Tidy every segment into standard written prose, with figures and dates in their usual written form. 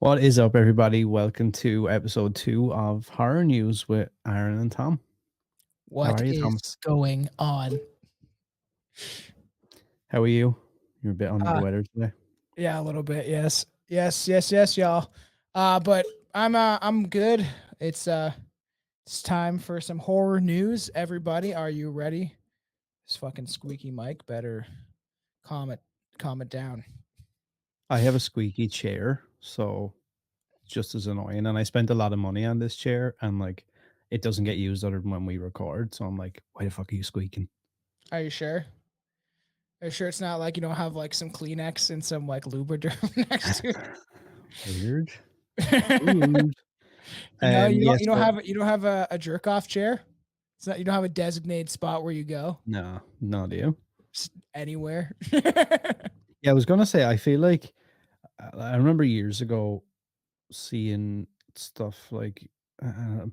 What is up, everybody? Welcome to episode 2 of Horror News with Aran and Tom. How What are you, Tom? is going on? How are you? You're a bit under the Uh, weather today. yeah, a little bit. Yes. Yes, y'all. But I'm good. It's time for some horror news. Everybody, are you ready? This fucking squeaky mic better calm it calm it down. I have a squeaky chair, so it's just as annoying. And I spent a lot of money on this chair, and it doesn't get used other than when we record. So I'm like, why the fuck are you squeaking? Are you sure? Are you sure it's not like you don't have like some Kleenex and some like Lubriderm next to Weird. it? Rude. You Yeah, so you don't have a jerk off chair? It's not you don't have a designated spot where you go? no, no, do you? Anywhere. Yeah, I was gonna say, I feel like I remember years ago seeing stuff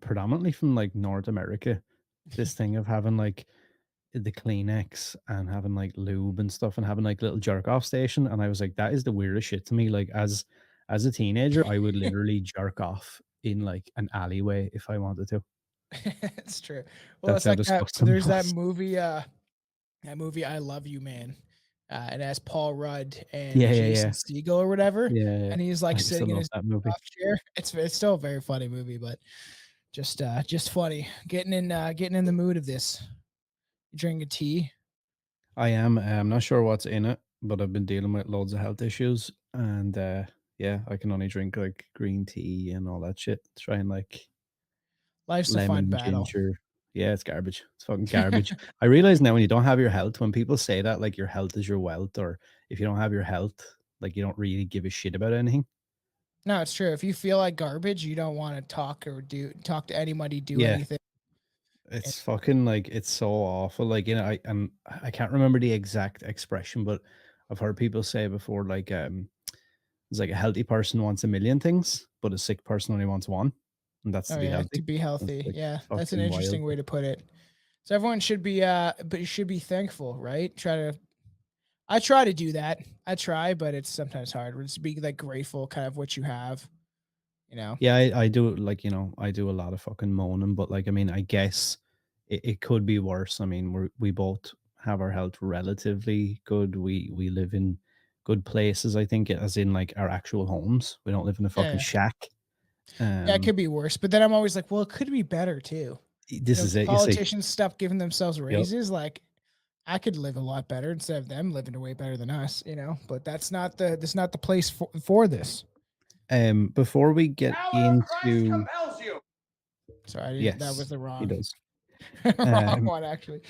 predominantly from North America, this thing of having the Kleenex and having lube and stuff and having little jerk off station. And I was like, that is the weirdest shit to me. Like as a teenager, I would literally jerk off in an alleyway if I wanted to. It's true. Well, That's it's how like that disgusting it there's was. that movie I Love You Man. It has Paul Rudd and Yeah, yeah, Jason yeah. Segel or whatever, Yeah, yeah. and he's like I used to sitting in love his that movie. off chair. It's still a very funny movie, but just funny. Getting in the mood of this. You drinking tea? I'm not sure what's in it, but I've been dealing with loads of health issues, and yeah, I can only drink green tea and all that shit. Trying Life's a fun lemon, battle. ginger. Yeah, it's garbage. It's fucking garbage. I realize now when you don't have your health, when people say that your health is your wealth, or if you don't have your health, you don't really give a shit about anything. No, it's true. If you feel like garbage, you don't want to talk to anybody, do Yeah, anything. And it's fucking it's so awful. I can't remember the exact expression, but I've heard people say before it's like a healthy person wants a million things, but a sick person only wants one, and that's to oh be yeah, healthy. to be That's healthy. Yeah, that's an fucking wild. interesting way to put it. So everyone should be but you should be thankful, right? I try to do that. I try, but it's sometimes hard. Just be like grateful kind of what you have, you know. Yeah, I do I do a lot of fucking moaning, but I mean, I guess it could be worse. I mean, we both have our health relatively good. We live in good places, I think, as in our actual homes. We don't live in a fucking Yeah. shack. Yeah, it Um, could be worse, but then I'm always like, well, it could be better too. this If is the it, you see. politicians stop giving themselves Yep. raises, like I could live a lot better instead of them living way better than us, you know. But that's not the place for this. Before we get Power of Christ into compels you. Sorry, that yes, was the he does. wrong Um, one actually.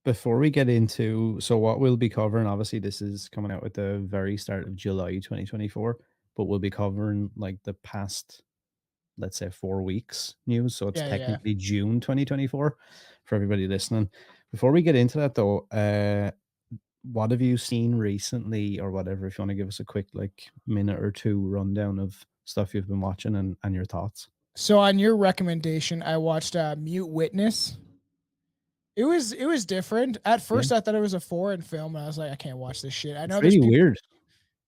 Before we get into what we'll be covering, obviously this is coming out at the very start of July 2024, but we'll be covering the past, let's say, 4 weeks news. So it's Yeah, yeah. technically June 2024 for everybody listening. Before we get into that though, what have you seen recently or whatever? If you want to give us a quick minute or two rundown of stuff you've been watching and your thoughts. So on your recommendation, I watched Mute Witness. It was different. At Yeah. first, I thought it was a foreign film, and I was like, I can't watch this shit. I It's know there's really people. weird.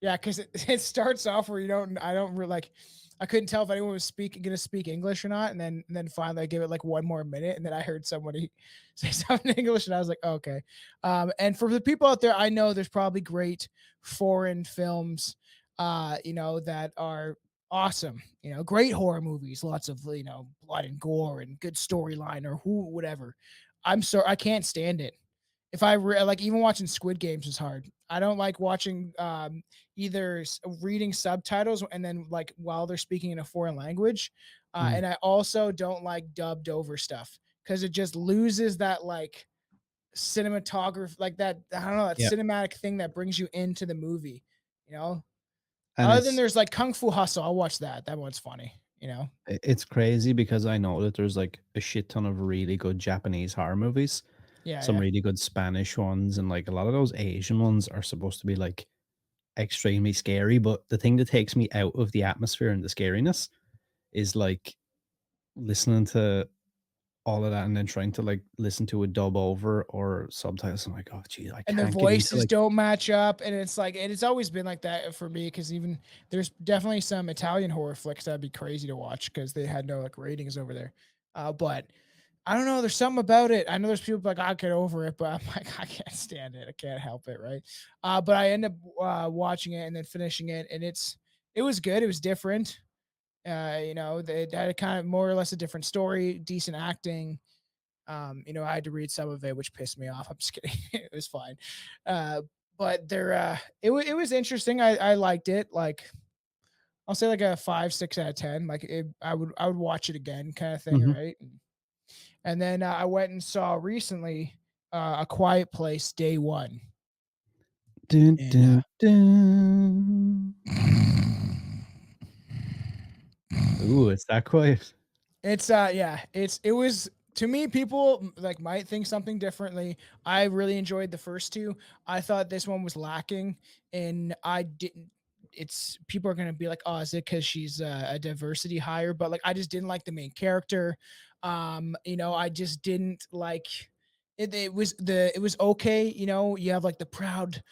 Yeah, because it starts off where you don't. I don't really like. I couldn't tell if anyone was gonna speak English or not, and then finally I gave it like one more minute, and then I heard somebody say something in English, and I was like, okay. And for the people out there, I know there's probably great foreign films, that are awesome. Great horror movies, lots of blood and gore and good storyline or whatever. I'm sorry, I can't stand it. If I like even watching Squid Games is hard. I don't like watching either reading subtitles and then like while they're speaking in a foreign language, Mm. and I also don't like dubbed over stuff because it just loses that like cinematography, like that I don't know that Yeah. cinematic thing that brings you into the movie. You know, And other than there's like Kung Fu Hustle, I'll watch that. That one's funny. it's crazy because I know that there's a shit ton of really good Japanese horror movies, Yeah, some yeah. really good Spanish ones, and a lot of those Asian ones are supposed to be extremely scary. But the thing that takes me out of the atmosphere and the scariness is listening to all of that and then trying to like listen to a dub over or subtitles. I'm like, oh gee, I And the can't get into voices like don't match up, and it's like, and it's always been like that for me, because even there's definitely some Italian horror flicks that'd be crazy to watch because they had no like ratings over there. But I don't know, there's something about it. I know there's people like, I get over it, but I'm like, I can't stand it. I can't help it, right? But I end up watching it and then finishing it, and it was good. It was different. They had a kind of more or less a different story, decent acting. I had to read some of it, which pissed me off. I'm just kidding. It was fine. Uh, but it was interesting. I liked it. Like, I'll say like a 5, 6 out of 10. Like, I would watch it again, kind of thing, mhm. right? And then I went and saw recently A Quiet Place Day One, Dun, and dun, dun. Ooh, it's that quiet. it's yeah, it was, to me, people like might think something differently. I really enjoyed the first two. I thought this one was lacking, and I didn't it's people are going to be like, "Oh, is it cuz she's a diversity hire?" But like, I just didn't like the main character. I just didn't like it. It was okay, you have like the proud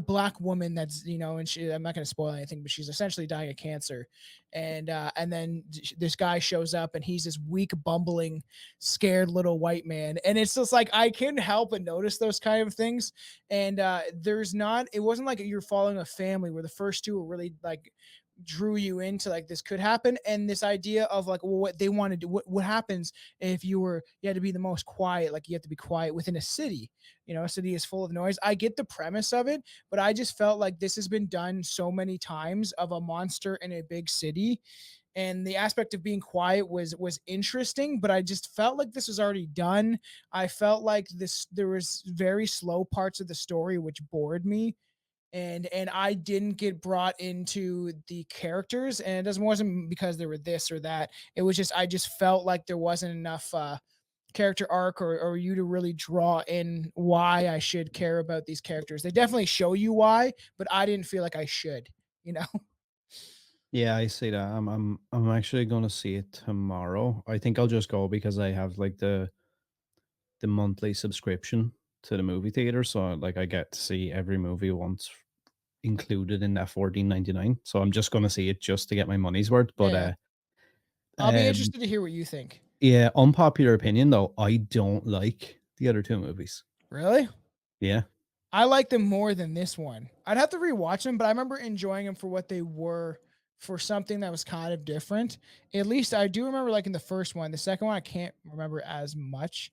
black woman that's, and I'm not going to spoil anything, but she's essentially dying of cancer, and then this guy shows up and he's this weak, bumbling, scared little white man, and it's just like, I couldn't help but notice those kind of things. And there's not it wasn't like you're following a family where the first two were really like drew you into like this could happen, and this idea of like, well, what they want to do, what happens if you had to be the most quiet, like you have to be quiet within a city. A city is full of noise. I get the premise of it, but I just felt like this has been done so many times, of a monster in a big city, and the aspect of being quiet was interesting, but I just felt like this was already done. I felt like there was very slow parts of the story which bored me, and I didn't get brought into the characters, and it doesn't wasn't because they were this or that. It was just, I just felt like there wasn't enough character arc, or you to really draw in why I should care about these characters. They definitely show you why, but I didn't feel like I should, you know? Yeah, I see that. I'm actually gonna see it tomorrow. I think I'll just go because I have like the monthly subscription to the movie theater, so like I get to see every movie once included in that 14.99. So I'm just gonna see it just to get my money's worth. But Yeah. I'll be um interested to hear what you think. yeah, unpopular opinion though, I don't like the other two movies. Really? Yeah. I like them more than this one. I'd have to rewatch them, but I remember enjoying them for what they were, for something that was kind of different. At least I do remember liking the first one. The second one I can't remember as much,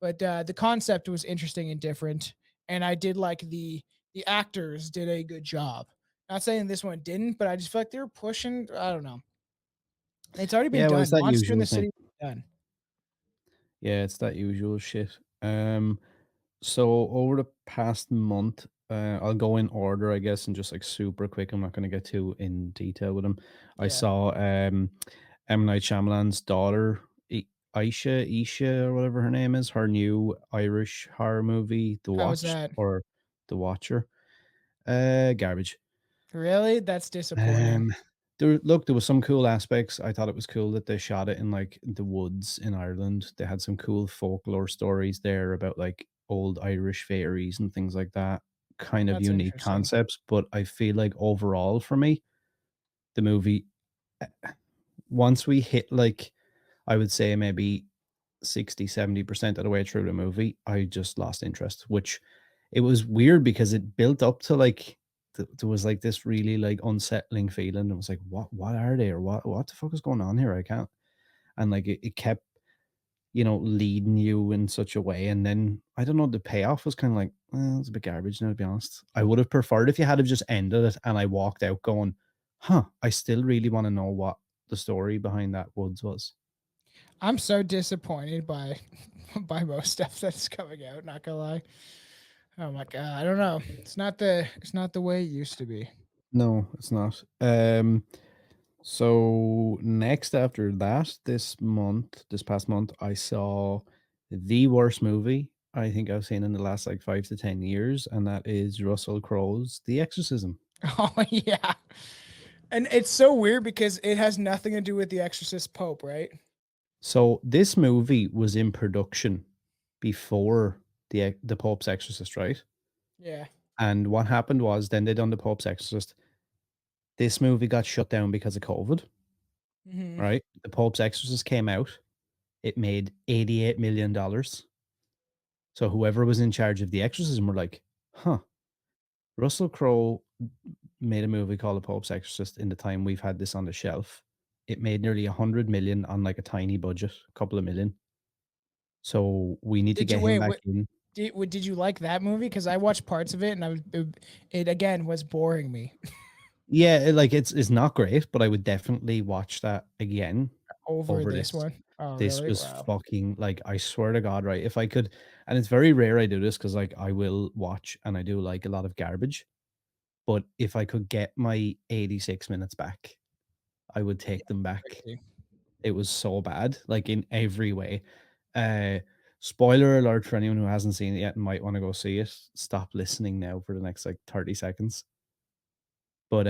but the concept was interesting and different, and I did like the actors did a good job. Not saying this one didn't, but I just feel like they were pushing. I don't know. It's already been Yeah, well, it's done. that Monster in usual the thing. City was done. Yeah, it's that usual shit. So over the past month, I'll go in order, I guess, and just like super quick. I'm not going to get too in detail with them. I Yeah. saw M Night Shyamalan's daughter, Isha, or whatever her name is, her new Irish horror movie, The How was Watch that? or The Watcher. Garbage. Really? That's disappointing. Um, there was some cool aspects. I thought it was cool that they shot it in like the woods in Ireland. They had some cool folklore stories there about like old Irish fairies and things like that. Kind of That's unique interesting. concepts, but I feel like overall for me, the movie once we hit like I would say maybe 60, 70% of the way through the movie, I just lost interest, which it was weird because it built up to like there was like this really like unsettling feeling. It was like, what are they or what the fuck is going on here? I can't. And like it kept, leading you in such a way. And then I don't know, the payoff was kind of like, well, it's a bit garbage now, to be honest. I would have preferred if you had have just ended it and I walked out going, huh, I still really want to know what the story behind that woods was. I'm so disappointed by by most stuff that's coming out, not gonna lie. Oh my god, I don't know. It's not the way it used to be. No, it's not. So next after that, this past month, I saw the worst movie I think I've seen in the last like 5 to 10 years, and that is Russell Crowe's The Exorcism. Oh yeah. And it's so weird because it has nothing to do with the Exorcist Pope, right? So this movie was in production before the Pope's Exorcist, right? Yeah. And what happened was then they done the Pope's Exorcist. This movie got shut down because of COVID, Hmm. right? The Pope's Exorcist came out. It made $88 million. So whoever was in charge of the exorcism were like, huh, Russell Crowe made a movie called The Pope's Exorcist in the time we've had this on the shelf. It made nearly 100 million on like a tiny budget, a couple of million. So we need to Did you get him wait? back What in. did you like that movie? Because I watched parts of it and it again was boring me. Yeah, like it's not great, but I would definitely watch that again Over over this this. one. Oh, This really? was Wow. fucking like I swear to God, right? If I could, and it's very rare I do this because like I will watch and I do like a lot of garbage. But if I could get my 86 minutes back, I would Yeah, take them back. crazy. It was so bad, like in every way. Uh Spoiler alert for anyone who hasn't seen it yet and might want to go see it. Stop listening now for the next like 30 seconds. But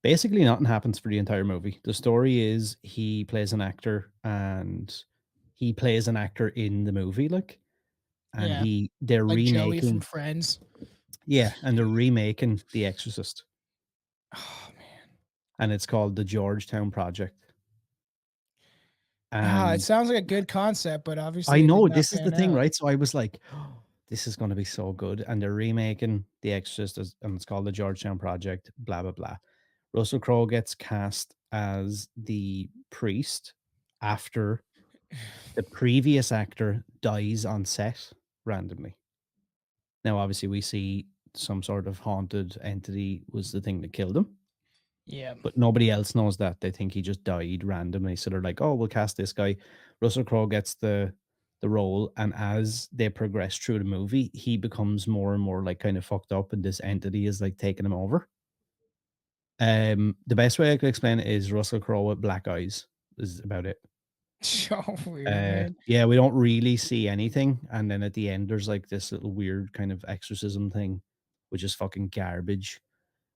basically nothing happens for the entire movie. The story is he plays an actor and he plays an actor in the movie, like, and Yeah, they're like Joey from remaking, Friends. yeah, and they're remaking The Exorcist, Oh man. and it's called the Georgetown Project. Ah, it And sounds like a good concept, but I obviously it did know not this is the pan thing, out. right? So I was like, oh, this is going to be so good. And they're remaking The Exorcist, and it's called the Georgetown Project, blah, blah, blah. Russell Crowe gets cast as the priest after the previous actor dies on set randomly. Now, obviously, we see some sort of haunted entity was the thing that killed him, Yeah. but nobody else knows that. They think he just died randomly. So they're like, "Oh, we'll cast this guy." Russell Crowe gets the role, and as they progress through the movie, he becomes more and more like kind of fucked up, and this entity is like taking him over. The best way I could explain it is Russell Crowe with black eyes is about it. So weird, man. Yeah, we don't really see anything, and then at the end, there's like this little weird kind of exorcism thing, which is fucking garbage.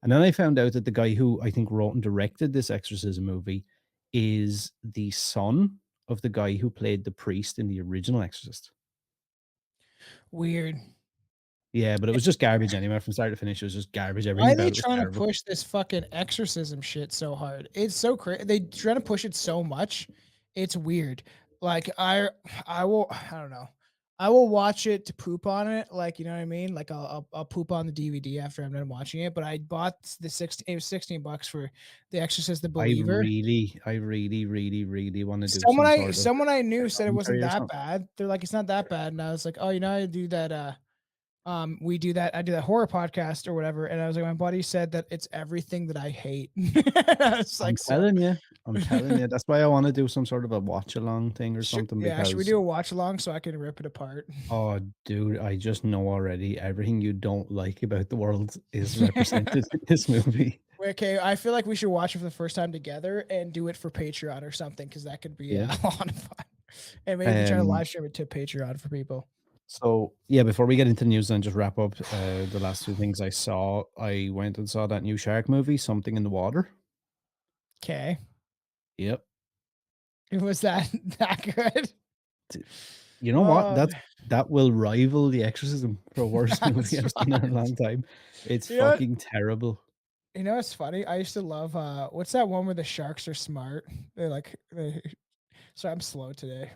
And then I found out that the guy who I think wrote and directed this exorcism movie is the son of the guy who played the priest in the original Exorcist. Weird. Yeah, but it was just garbage anyway. From start to finish, it was just garbage. Why Everything are they about it was trying to terrible. push this fucking exorcism shit so hard? It's so crazy. They trying to push it so much. It's weird. Like I will. I don't know. I will watch it to poop on it. Like you know what I mean. Like I'll poop on the DVD after I'm done watching it. But I bought the 16. It was $16 for The Exorcist, the Believer. I really, really, really want to do Someone some I sort of someone I knew said it wasn't commentary or that something. bad. They're like, it's not that bad, and I was like, oh, you know, I do that. We do that. I do that horror podcast or whatever, and I was like, my buddy said that it's everything that I hate. I was I'm like, so telling you, I'm telling you. That's why I want to do some sort of a watch along thing or something yeah, should we because do a watch along so I can rip it apart? oh, dude, I just know already everything you don't like about the world is represented in this movie. Okay, I feel like we should watch it for the first time together and do it for Patreon or something because that could be Yeah. a lot of fun. And maybe we can try to Um, live stream it to Patreon for people. so yeah, before we get into news and just wrap up the last two things I saw, I went and saw that new shark movie, Something in the Water. Okay, Yep. it was that that good. D- You know what? Uh, That will rival The Exorcism for worst movie that's I've seen in a right. long time. It's You know what? fucking terrible. You know what's funny? I used to love what's that one where the sharks are smart? They're like sorry, I'm slow today.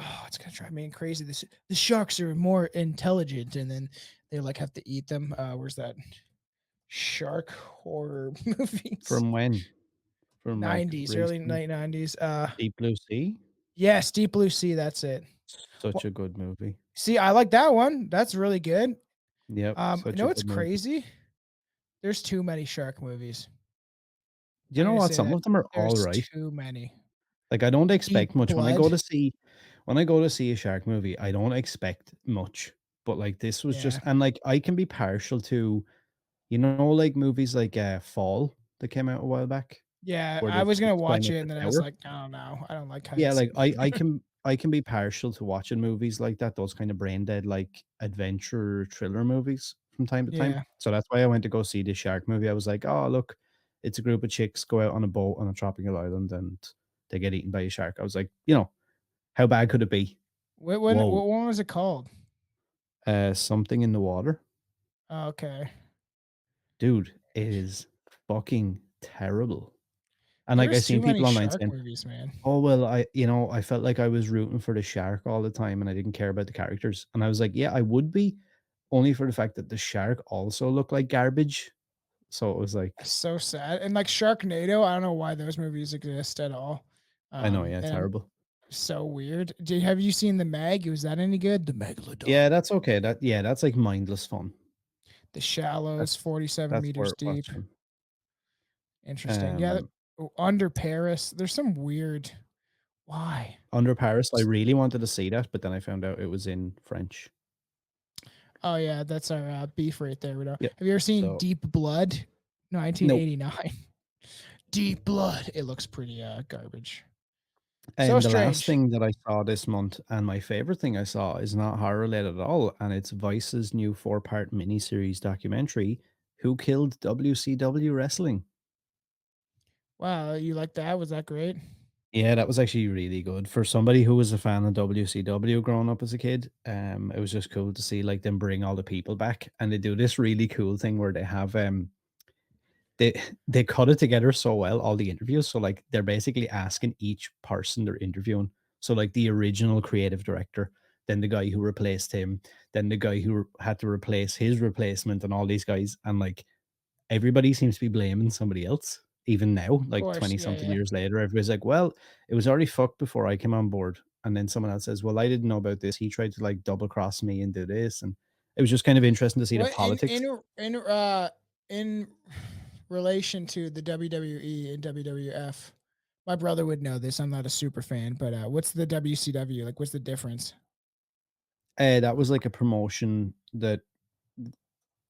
Oh, it's gonna drive me crazy. This the sharks are more intelligent and then they like have to eat them. Where's that shark horror movies? From when? From like 90s, early recent late 90s. Deep Blue Sea? Yes, Deep Blue Sea, that's it. Such Well, a good movie. see, I like that one. That's really good. Yep, You such know a what's good movie. crazy? There's too many shark movies. You I'm know gonna what? say Some that. of them are all There's right. too many. Like, I don't Deep expect much. Blood. When I go to see a shark movie, I don't expect much. But, like, this was just Yeah. and, like, I can be partial to, like, movies like, Fall that came out a while back, Yeah, where I they're was gonna just watch climbing up it, the and then I was tower. like, "I don't know. I don't like Yeah, heights." like, I can be partial to watching movies like that, those kind of brain dead, like, adventure thriller movies from time to time. Yeah. So that's why I went to go see the shark movie. I was like, "Oh, look, it's a group of chicks go out on a boat on a tropical island, and they get eaten by a shark. I was like, how bad could it be? Whoa, What one was it called? something in the water, Okay. dude. It is fucking terrible. And like I There's seen too many people online shark saying, movies, man. "Oh well, I felt like I was rooting for the shark all the time, and I didn't care about the characters." And I was like, "Yeah, I would be, only for the fact that the shark also looked like garbage." So it was like, That's so sad. And like Sharknado, I don't know why those movies exist at all. I know, yeah, And terrible. so weird. Have you seen the Meg? Was that any good? The Megalodon, Yeah, that's okay. That's like mindless fun. The Shallows, That's 47 that's meters worth deep. watching. Interesting. Yeah. Um, Under Paris. There's some weird. Why? Under Paris, I really wanted to see that, but then I found out it was in French. Oh yeah, that's our beef right there. We don't. Yep. Have you ever seen So Deep Blood? nope. 1989. Deep Blood. It looks pretty garbage. So And the last strange. thing that I saw this month, and my favorite thing I saw, is not horror related at all, and it's Vice's new four-part miniseries documentary, "Who Killed WCW Wrestling." Wow, you like that? Was that great? Yeah, that was actually really good for somebody who was a fan of WCW growing up as a kid. It was just cool to see like them bring all the people back, and they do this really cool thing where they have they they cut it together so well, all the interviews. So like they're basically asking each person they're interviewing. So like the original creative director, then the guy who replaced him, then the guy who had to replace his replacement, and all these guys, and like everybody seems to be blaming somebody else. Even now, Of like course. 20 Yeah, something yeah. years later, everybody's like, well, it was already fucked before I came on board. And then someone else says, well, I didn't know about this. He tried to like double cross me and do this. And it was just kind of interesting to see the What politics. in relation to the WWE and WWF? My brother would know this. I'm not a super fan, but what's the WCW? Like, what's the difference? That was like a promotion that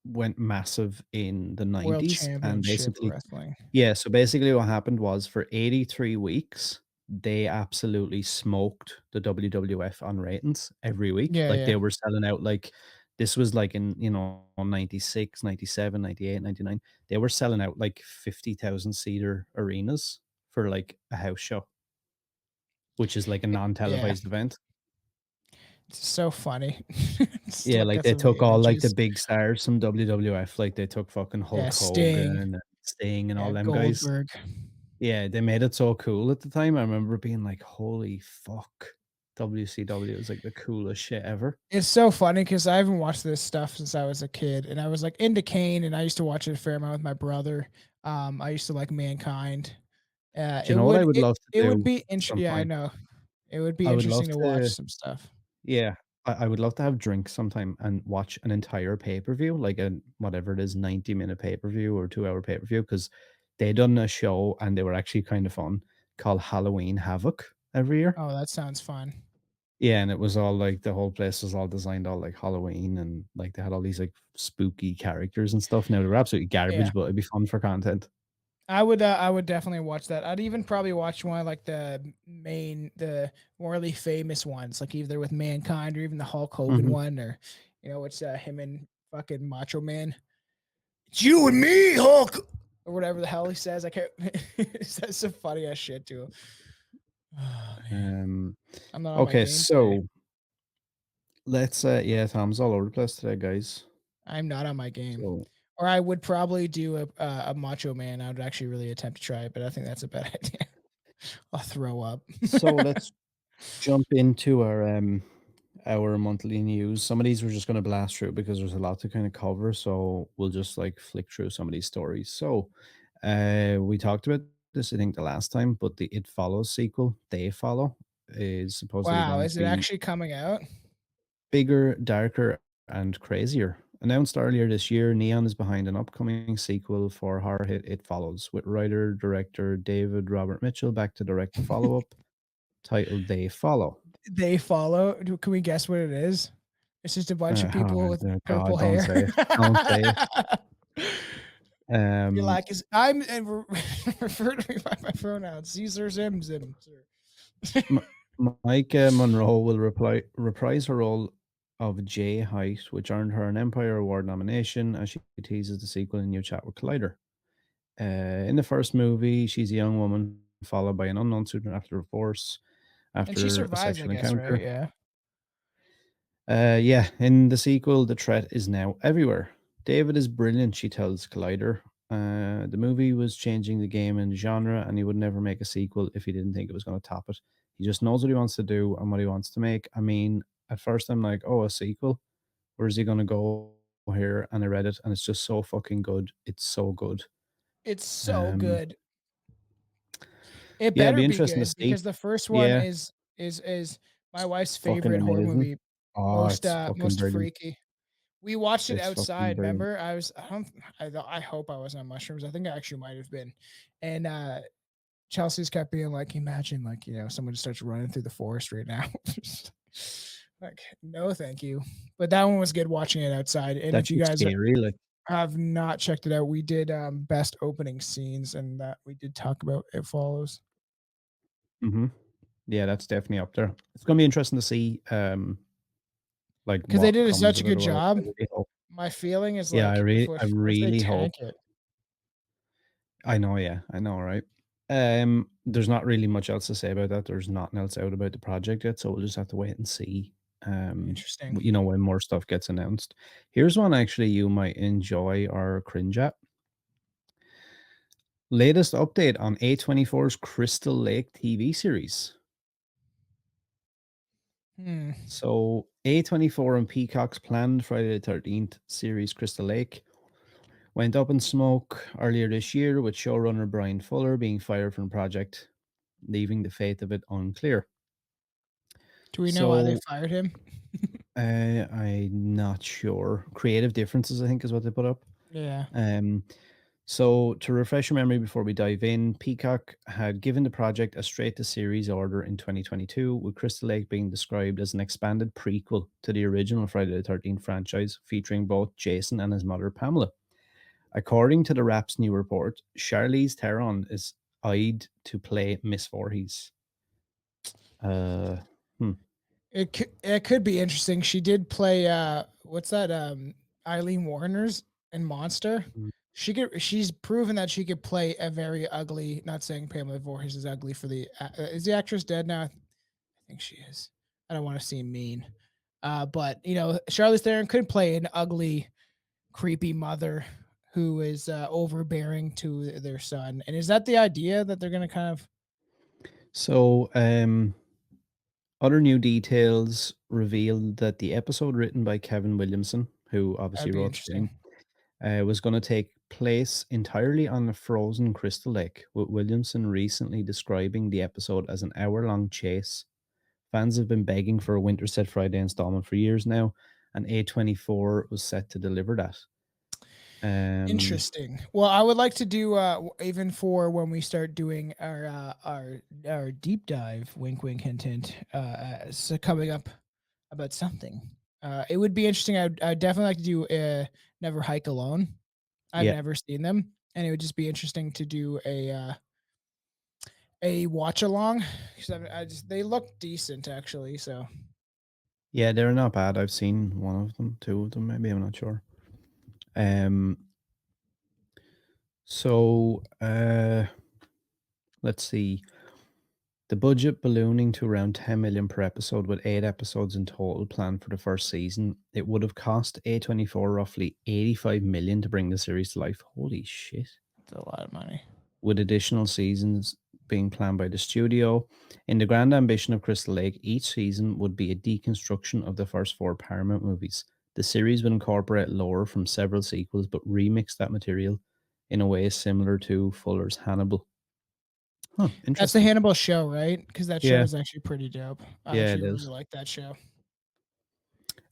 went massive in the World 90s, and Championship basically, Wrestling. yeah, so basically what happened was for 83 weeks, they absolutely smoked the WWF on ratings every week. Yeah, Like yeah. they were selling out like this was like in, 96, 97, 98, 99. They were selling out like 50,000 seater arenas for like a house show, which is like a Yeah. non-televised event. It's so funny. Just Yeah, look like at they some of the took all like the images. big stars from WWF, like they took fucking Yeah, Hulk Sting. Hogan and Sting and all Yeah, them guys. Goldberg. Yeah, they made it so cool at the time. I remember being like, "Holy fuck." WCW was like the coolest shit ever. It's so funny because I haven't watched this stuff since I was a kid, and I was like into Kane, and I used to watch it a fair amount with my brother. I used to like Mankind. Do you know what I would love to It would do be at some yeah, I point? know. It would be I would love interesting to watch to some stuff. yeah, I would love to have drinks sometime and watch an entire pay-per-view, like a whatever it is, 90-minute pay-per-view or 2-hour pay-per-view, because they done a show and they were actually kind of fun called Halloween Havoc every year. Oh, that sounds fun. Yeah, and it was all like the whole place was all designed all like Halloween, and like they had all these like spooky characters and stuff. Now they were absolutely Yeah. garbage, but it'd be fun for content. I would definitely watch that. I'd even probably watch one of like the more really famous ones, like either with Mankind or even the Hulk Hogan Mhm. one, or it's him and fucking Macho Man. It's you and me, Hulk, or whatever the hell he says. I can't. He says some funny ass shit to him. Oh man, Um, I'm not on my okay, game today. so let's yeah, Tom's all over the place today, guys. I'm not on my game. So Or I would probably do a Macho Man. I would actually really attempt to try it, but I think that's a bad idea. I'll throw up. so let's jump into our monthly news. Some of these we're just gonna blast through because there's a lot to kind of cover, so we'll just like flick through some of these stories. So we talked about this I think the last time, but the It Follows sequel, They Follow, is supposedly Wow, going to is it be actually coming out? bigger, darker, and crazier. Announced earlier this year, Neon is behind an upcoming sequel for horror hit It Follows, with writer director David Robert Mitchell back to direct the follow up titled They Follow. They follow. Can we guess what it is? It's just a bunch of people with Oh, purple God, don't hair. say it. Don't say it. You're Um, like, I'm and refer to me by my pronouns. Caesar Zim Zim. Sir. M- Micah Monroe will reprise her role of Jay Height, which earned her an Empire Award nomination, as she teases the sequel in New Chat with Collider. In the first movie, she's a young woman followed by an unknown student after a force And she after a survives, I sexual guess, right? encounter. Yeah. Yeah, in the sequel, the threat is now everywhere. David is brilliant, she tells Collider. The movie was changing the game and genre, and he would never make a sequel if he didn't think it was going to top it. He just knows what he wants to do and what he wants to make. I mean, at first I'm like, oh, a sequel? Where is he going to go here? And I read it, and it's just so fucking good. It's so good. It's so Um, good. It yeah, it'd better be be interesting to good see. because the first one Yeah, is my wife's fucking favorite horror amazing. movie. Oh, Most it's fucking most brilliant. freaky. We watched it It's fucking outside. brilliant. Remember, I don't. I hope I was on mushrooms. I think I actually might have been. And Chelsea's kept being like, imagine like someone just starts running through the forest right now. Like, no, thank you. But that one was good watching it outside. And That if you shit's guys scary. Like, have not checked it out, we did best opening scenes, and that we did talk about It Follows. mhm. Yeah, that's definitely up there. It's gonna be interesting to see, like, Because they what did comes such a of it good or whatever. job. I really hope. My feeling is Yeah, like, I what if they really hope. tank it? I know, yeah, I know, right? There's not really much else to say about that. There's nothing else out about the project yet, so we'll just have to wait and see, Interesting. when more stuff gets announced. Here's one actually you might enjoy or cringe at. Latest update on A24's Crystal Lake TV series. Hmm. So A24 and Peacock's planned Friday the 13th series Crystal Lake went up in smoke earlier this year, with showrunner Brian Fuller being fired from the project, leaving the fate of it unclear. Do we know why they So fired him? I'm not sure. Creative differences, I think, is what they put up. Yeah. Um, so to refresh your memory before we dive in, Peacock had given the project a straight to series order in 2022, with Crystal Lake being described as an expanded prequel to the original Friday the 13th franchise, featuring both Jason and his mother Pamela. According to the Rap's new report, Charlize Theron is eyed to play Miss Voorhees. Uh, hmm. It could be interesting. She did play what's that Eileen Warner's in Monster. Mm. She's proven that she could play a very ugly, not saying Pamela Voorhees is ugly for the is the actress dead now? I think she is. I don't want to seem mean. But Charlize Theron could play an ugly, creepy mother who is overbearing to their son. And is that the idea that they're going to kind of? So, other new details revealed that the episode written by Kevin Williamson, who obviously That'd be wrote the interesting. thing, was going to take place entirely on a frozen Crystal Lake, with Williamson recently describing the episode as an hour-long chase. Fans have been begging for a Winterset Friday installment for years now, and A24 was set to deliver that. Um, Interesting. Well, I would like to do even for when we start doing our deep dive. Wink, wink, hint, hint. So coming up about something. It would be interesting. I'd definitely like to do Never Hike Alone. I've yeah, never seen them, and it would just be interesting to do a watch along because I just they look decent actually. So yeah, they're not bad. I've seen one of them, two of them, maybe. I'm not sure. Um, so let's see. The budget ballooning to around 10 million per episode, with 8 episodes in total planned for the first season. It would have cost A24 roughly 85 million to bring the series to life. Holy shit. that's a lot of money. With additional seasons being planned by the studio. In the grand ambition of Crystal Lake, each season would be a deconstruction of the first four Paramount movies. The series would incorporate lore from several sequels, but remix that material in a way similar to Fuller's Hannibal. Huh, That's the interesting. Hannibal show, right? Because that show Yeah, is actually pretty dope. I yeah, it actually really is. like that show.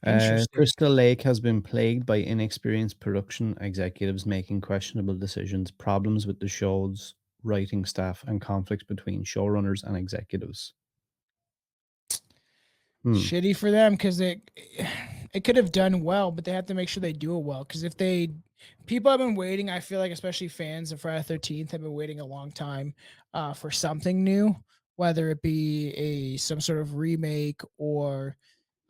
Interesting. Crystal Lake has been plagued by inexperienced production executives making questionable decisions, problems with the show's writing staff, and conflicts between showrunners and executives. Hmm. Shitty for them because it could have done well, but they have to make sure they do it well. Because if they people have been waiting, I feel like especially fans of Friday 13th have been waiting a long time for something new, whether it be a some sort of remake or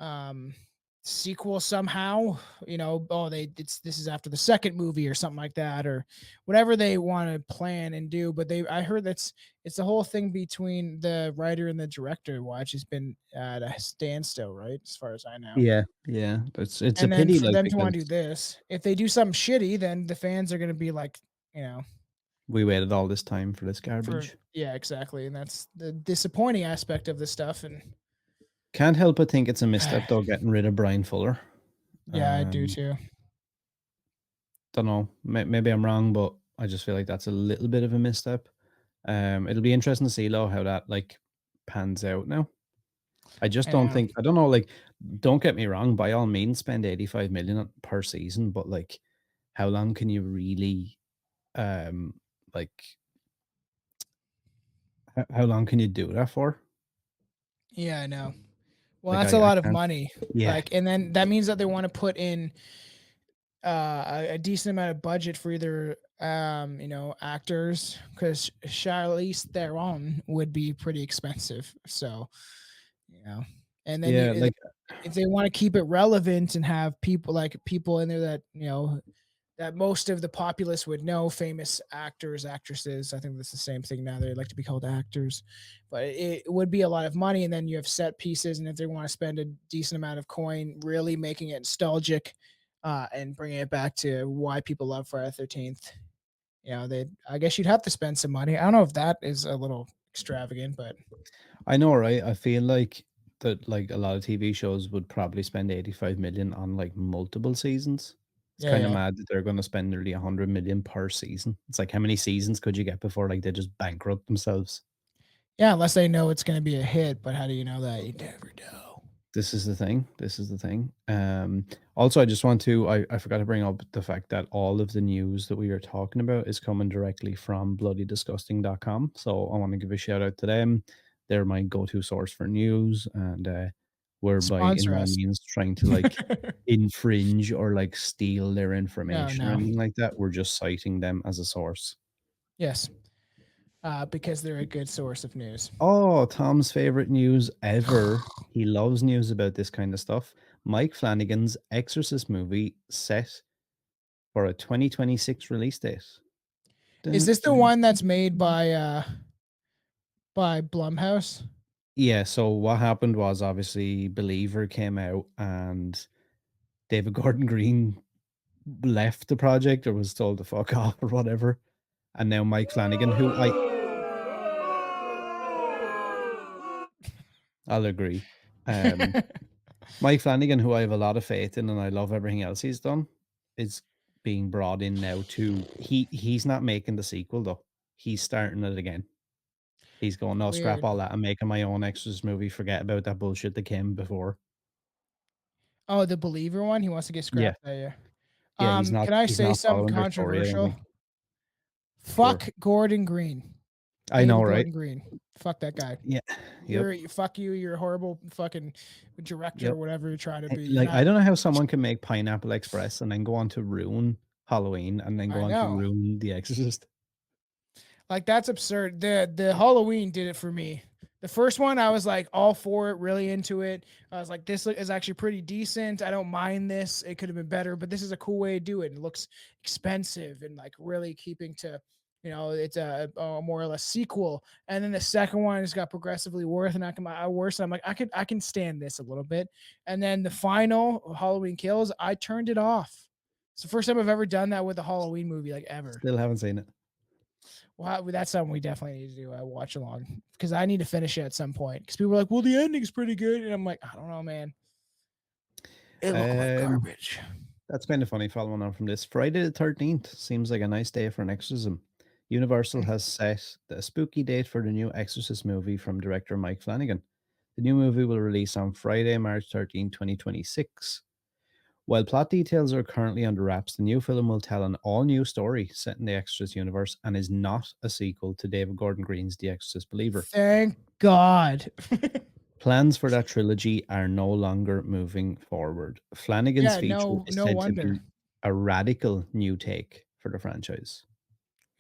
um sequel somehow. Oh, this is after the second movie or something like that, or whatever they want to plan and do. But I heard it's the whole thing between the writer and the director, which has been at a standstill, right? As far as I know. Yeah, yeah. It's a And then pity, for like them to want to do because this, if they do something shitty, then the fans are going to be like, you know, we waited all this time for this for garbage. yeah, exactly. And that's the disappointing aspect of this stuff. And Can't help but think it's a misstep though, getting rid of Brian Fuller. yeah, I do Um, too. don't know. Maybe I'm wrong, but I just feel like that's a little bit of a misstep. It'll be interesting to see though how that like pans out now. I just don't Yeah. think I don't know, like, don't get me wrong, by all means spend 85 million per season, but like how long can you really like how long can you do that for? Yeah, I know. Well, Like that's a I lot of can't. money. Yeah. Like, and then that means that they want to put in a decent amount of budget for either actors, because Charlize Theron would be pretty expensive. So, you know, and then Yeah, like if they want to keep it relevant and have people in there that that most of the populace would know, famous actors, actresses. I think that's the same thing now. They like to be called actors, but it would be a lot of money. And then you have set pieces, and if they want to spend a decent amount of coin, really making it nostalgic, and bringing it back to why people love Friday the 13th, they I guess you'd have to spend some money. I don't know if that is a little extravagant, but I know, right? I feel like that like a lot of TV shows would probably spend 85 million on like multiple seasons. It's yeah, kind of yeah, mad that they're going to spend nearly 100 million per season. It's like how many seasons could you get before like they just bankrupt themselves? yeah. Unless they know it's going to be a hit, but how do you know that? You never know. This is the thing. This is the thing. Also, I just want to, I forgot to bring up the fact that all of the news that we are talking about is coming directly from bloodydisgusting.com. So I want to give a shout out to them. They're my go to source for news. And we're by in Sponsor no us. means trying to like infringe or like steal their No, information or no. anything like that. We're just citing them as a source. Yes, because they're a good source of news. Oh, Tom's favorite news ever. He loves news about this kind of stuff. Mike Flanagan's Exorcist movie set for a 2026 release date. Is Dun, this the dun, one that's made dun. by Blumhouse? Yeah, so what happened was obviously Believer came out and David Gordon Green left the project or was told to fuck off or whatever. And now Mike Flanagan, I'll agree. Um, Mike Flanagan, who I have a lot of faith in and I love everything else he's done, is being brought in now to he's not making the sequel though. He's starting it again. He's going, "No, scrap Weird. all that. I'm making my own Exorcist movie. Forget about that bullshit that came before." Oh, the Believer one. He wants to get Yeah. scrapped. Yeah. Yeah, Can I he's say not something following their story, I don't controversial? think. Sure. Fuck Gordon Green. I know, David right? Gordon Green. Fuck that guy. Yeah. Yep. Fuck you. You're a horrible fucking director or Yep. whatever you're trying to Eh, be. You're like, not. I don't know how someone can make Pineapple Express and then go on to ruin Halloween and then go I on to know. ruin The Exorcist. Like, that's absurd. The Halloween did it for me. The first one, I was like all for it, really into it. I was like, is actually pretty decent. I don't mind this. It could have been better, but this is a cool way to do it. It looks expensive and like really keeping to, it's a more or less sequel. And then the second one has got progressively worse and worse. I'm like, I can stand this a little bit. And then the final Halloween Kills, I turned it off. It's the first time I've ever done that with a Halloween movie, like ever. Still haven't seen it. Well, that's something we definitely need to do. Watch along because I need to finish it at some point. Because people are like, "Well, the ending's pretty good," and I'm like, "I don't know, man. It looked like Um, garbage." that's kind of funny following on from this. Friday the 13th seems like a nice day for an exorcism. Universal has set the spooky date for the new Exorcist movie from director Mike Flanagan. The new movie will release on Friday, March 13, 2026. While plot details are currently under wraps, the new film will tell an all new story set in the Exorcist universe and is not a sequel to David Gordon Green's The Exorcist Believer. Thank God. Plans for that trilogy are no longer moving forward. Flanagan's Yeah, feature no, is no said to wonder. be a radical new take for the franchise.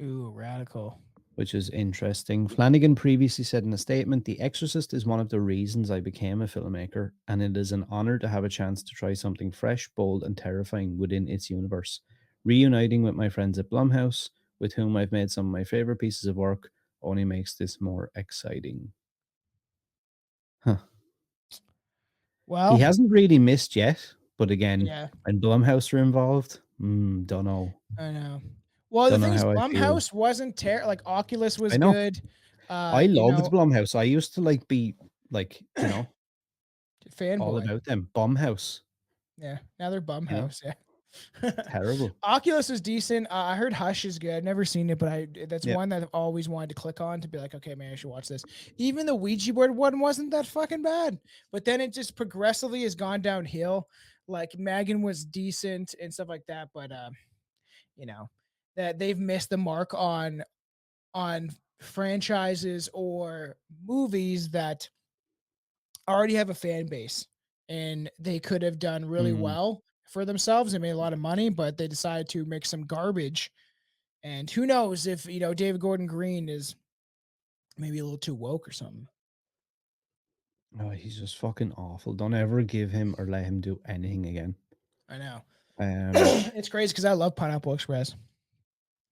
Ooh, radical. which is interesting. Flanagan previously said in a statement, "The Exorcist is one of the reasons I became a filmmaker, and it is an honor to have a chance to try something fresh, bold, and terrifying within its universe. Reuniting with my friends at Blumhouse, with whom I've made some of my favorite pieces of work, only makes this more exciting." Huh. He Well, hasn't really missed yet, but again, yeah, when Blumhouse are involved, don't know. I know. Well, the Don't know thing is, how I feel. Blumhouse wasn't like Oculus was I know. good. I You loved know, Blumhouse. I used to like be like, all fanboy. about them. Bumhouse, Yeah, now they're you know? Bumhouse. Yeah. Terrible. Oculus is decent. I heard Hush is good. I've never seen it, but that's Yeah. one that I've always wanted to click on to be like, okay, man, I should watch this. Even the Ouija board one wasn't that fucking bad, but then it just progressively has gone downhill. Like Megan was decent and stuff like that, but you know, that they've missed the mark on franchises or movies that already have a fan base and they could have done really Mm. well for themselves and made a lot of money, but they decided to make some garbage. And who knows if David Gordon Green is maybe a little too woke or something. Oh, he's just fucking awful. Don't ever give him or let him do anything again. I know. Um, It's crazy because I love Pineapple Express.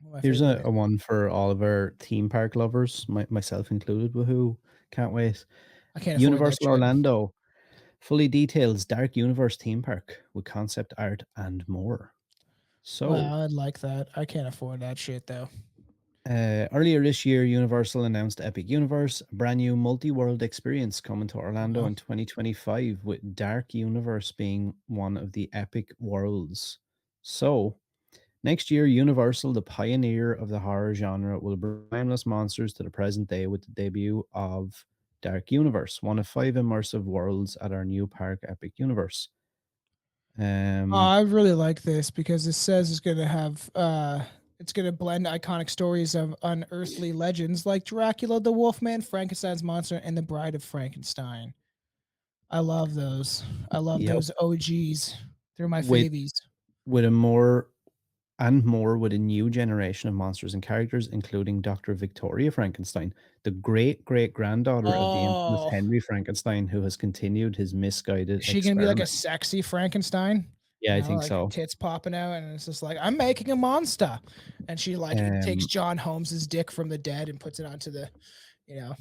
One of my here's favorite. a one for all of our theme park lovers, myself included. Woohoo! Can't wait. I can't afford that Universal shit. Orlando fully details Dark Universe theme park with concept art and more. So, Wow, I'd like that. I can't afford that shit though. earlier this year, Universal announced Epic Universe, a brand new multi world experience coming to Orlando Wow. in 2025, with Dark Universe being one of the epic worlds. So, next year, Universal, the pioneer of the horror genre, will bring timeless monsters to the present day with the debut of Dark Universe, one of 5 immersive worlds at our new park, Epic Universe. Um, I really like this because it says it's gonna blend iconic stories of unearthly legends like Dracula, the Wolfman, Frankenstein's monster, and the Bride of Frankenstein. I love those. I love yep, those OGs. They're my with favies. with a more and more with a new generation of monsters and characters, including Dr. Victoria Frankenstein, the great great granddaughter of the infamous Oh, Henry Frankenstein, who has continued his misguided is she gonna be like a experiment. sexy Frankenstein? Yeah, I think Like so. tits popping out, and it's just like I'm making a monster, and she like takes Um, John Holmes's dick from the dead and puts it onto the, you know.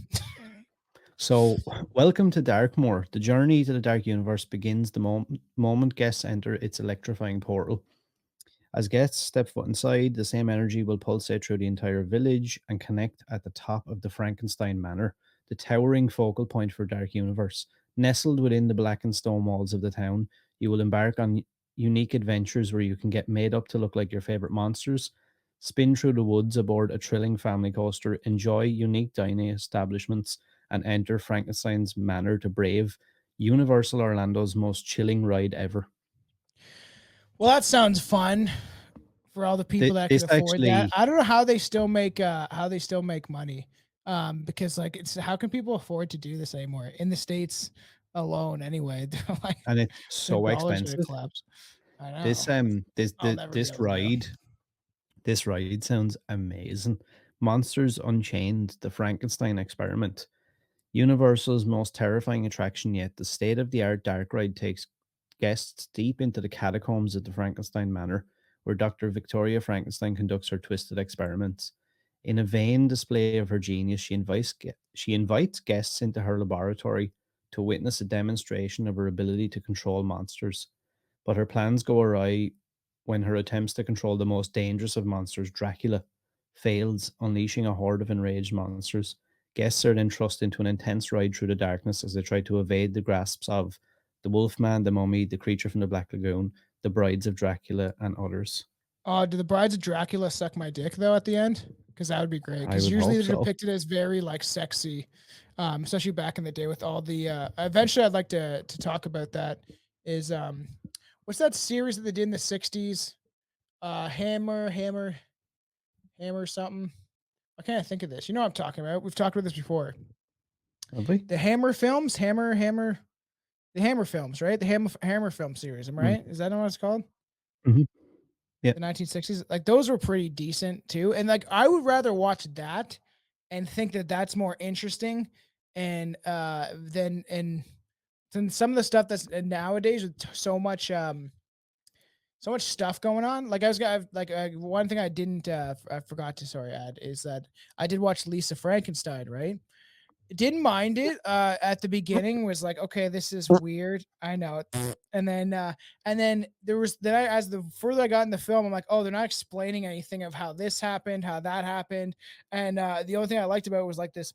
so, welcome to Darkmoor. The journey to the Dark Universe begins the moment guests enter its electrifying portal. As guests step foot inside, the same energy will pulsate through the entire village and connect at the top of the Frankenstein Manor, the towering focal point for Dark Universe. Nestled within the blackened stone walls of the town, you will embark on unique adventures where you can get made up to look like your favorite monsters, spin through the woods aboard a thrilling family coaster, enjoy unique dining establishments, and enter Frankenstein's Manor to brave Universal Orlando's most chilling ride ever. Well, that sounds fun for all the people that This can afford that. actually, I don't know how they still make money. Because like it's how can people afford to do this anymore in the states alone? Anyway, they're like and it's their so dollars gonna expensive. collapse. I This know. this I'll this, never be this able to go. ride this ride sounds amazing. Monsters Unchained, the Frankenstein experiment. Universal's most terrifying attraction yet, the state of the art dark ride takes guests deep into the catacombs of the Frankenstein Manor, where Dr. Victoria Frankenstein conducts her twisted experiments. In a vain display of her genius, she invites guests into her laboratory to witness a demonstration of her ability to control monsters. But her plans go awry when her attempts to control the most dangerous of monsters, Dracula, fails, unleashing a horde of enraged monsters. Guests are then thrust into an intense ride through the darkness as they try to evade the grasps of the Wolfman, the Mummy, the creature from the Black Lagoon, the brides of Dracula, and others. Do the brides of Dracula suck my dick though at the end? Because that would be great. I Because would usually hope they're so. depicted as very like sexy, especially back in the day with all the. Eventually, I'd like to talk about that. Is what's that series that they did in the '60s? Hammer, something. I can't think of this. You know what I'm talking about. We've talked about this before. Have we? The Hammer films, the Hammer films, right? The Hammer film series. Am I Mm. right? Is that what it's called? Mhm. Yeah. The 1960s. Like those were pretty decent too. And like I would rather watch that and think that that's more interesting and than some of the stuff that's nowadays with so much stuff going on. Like I was gonna like one thing I didn't I forgot to sorry add is that I did watch Lisa Frankenstein, right? Didn't mind it at the beginning, was like, okay, this is weird. I know it. And then there was then as the further I got in the film, I'm like, oh, they're not explaining anything of how this happened, how that happened. And the only thing I liked about it was like this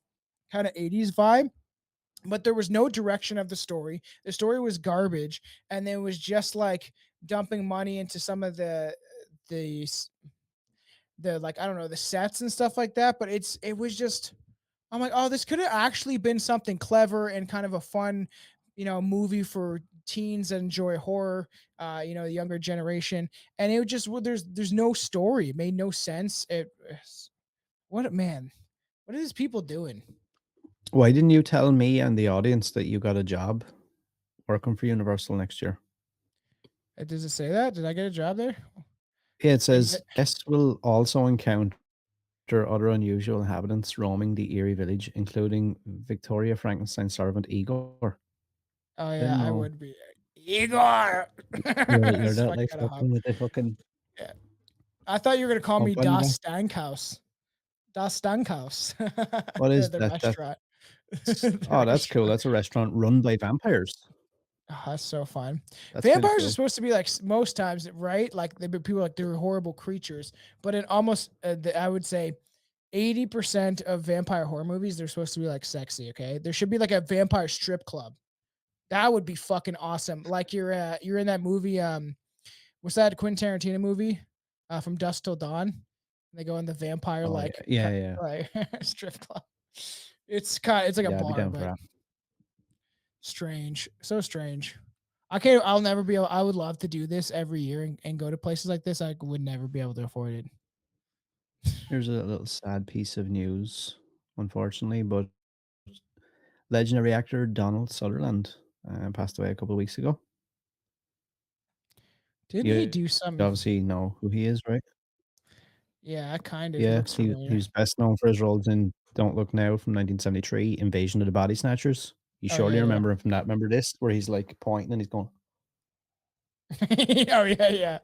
kind of 80s vibe, but there was no direction of the story. The story was garbage, and it was just like dumping money into some of the the like I don't know, the sets and stuff like that. But it was just I'm like, oh, this could have actually been something clever and kind of a fun, movie for teens that enjoy horror, the younger generation. And it just well, there's no story. It made no sense. What man, what are these people doing? Why didn't you tell me and the audience that you got a job working for Universal next year? Does it say that? Did I get a job there? Yeah, it Is it? says guests will also encounter other unusual inhabitants roaming the eerie village, including Victoria Frankenstein's servant Igor. Oh Didn't yeah, I know would be Igor. you're So that I like gotta hop. fucking with the fucking Yeah, I thought you were gonna call me company guy. Das Stankhouse. Das Stankhouse, What the is the that? restaurant, Oh, the that's cool. restaurant. That's a restaurant run by vampires. Oh, that's so fun. That's kind of Vampires are cool. supposed to be like most times, right? Like people like they're horrible creatures, but in almost I would say 80% of vampire horror movies, they're supposed to be like sexy. Okay, there should be like a vampire strip club. That would be fucking awesome. Like you're in that movie. What's that Quentin Tarantino movie? From Dusk Till Dawn. They go in the vampire Oh yeah, yeah, yeah, like strip club. It's like a yeah. I'd be bar, down for but that. strange. So strange. I can't I'll never be able I would love to do this every year and go to places like this. I would never be able to afford it. Here's a little sad piece of news, unfortunately, but legendary actor Donald Sutherland passed away a couple of weeks ago. Didn't he You do something? obviously know who he is, right? Yeah, kind of. He Yeah, looks he familiar. was best known for his roles in Don't Look Now from 1973, Invasion of the Body Snatchers. You Oh yeah, surely yeah. remember him from that. Remember this, where he's like pointing and he's going, Oh yeah, yeah.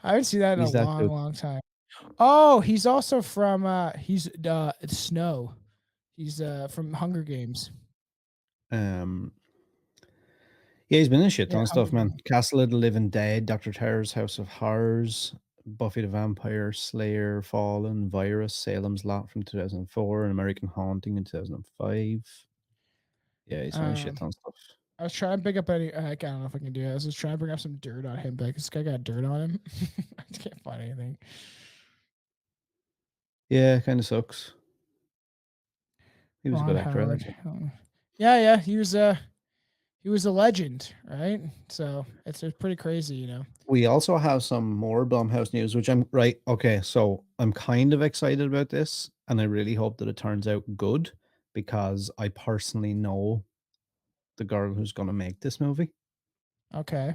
I haven't seen that in a he's that long, good. long time. Oh, he's also from he's Snow. He's from Hunger Games. Um, yeah, he's been in a shit Yeah, ton of Hunger stuff, man. Games. Castle of the Living Dead, Doctor Terror's House of Horrors, Buffy the Vampire Slayer, Fallen, Virus, Salem's Lot from 2004, and American Haunting in 2005. Yeah, he's done a shit Um ton of stuff. I was trying to pick up any I don't know if I can do it. I was just trying to bring up some dirt on him, but like, this guy got dirt on him. I can't find anything. Yeah, kind of sucks. He was a Ron good actor, I Howard. think. Yeah, yeah. He was a legend, right? So it's pretty crazy, you know. We also have some more Blumhouse news, which I'm right. Okay, so I'm kind of excited about this, and I really hope that it turns out good because I personally know the girl who's going to make this movie. Okay.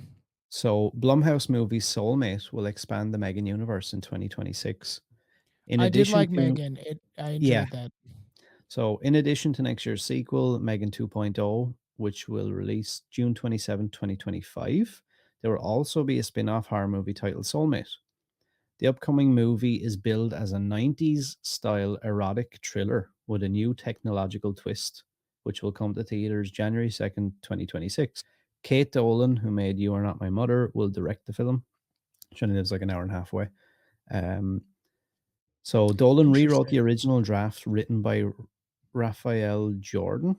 So, Blumhouse movie Soulmate will expand the Megan universe in 2026. In I did addition like to, Megan. I yeah, enjoyed that. so in addition to next year's sequel, Megan 2.0, which will release June 27, 2025, there will also be a spin off horror movie titled Soulmate. The upcoming movie is billed as a 90s style erotic thriller with a new technological twist, which will come to theaters January 2nd, 2026. Kate Dolan, who made You Are Not My Mother, will direct the film. She only lives like an hour and a half away. Um, so Dolan rewrote the Interesting. original draft written by Raphael Jordan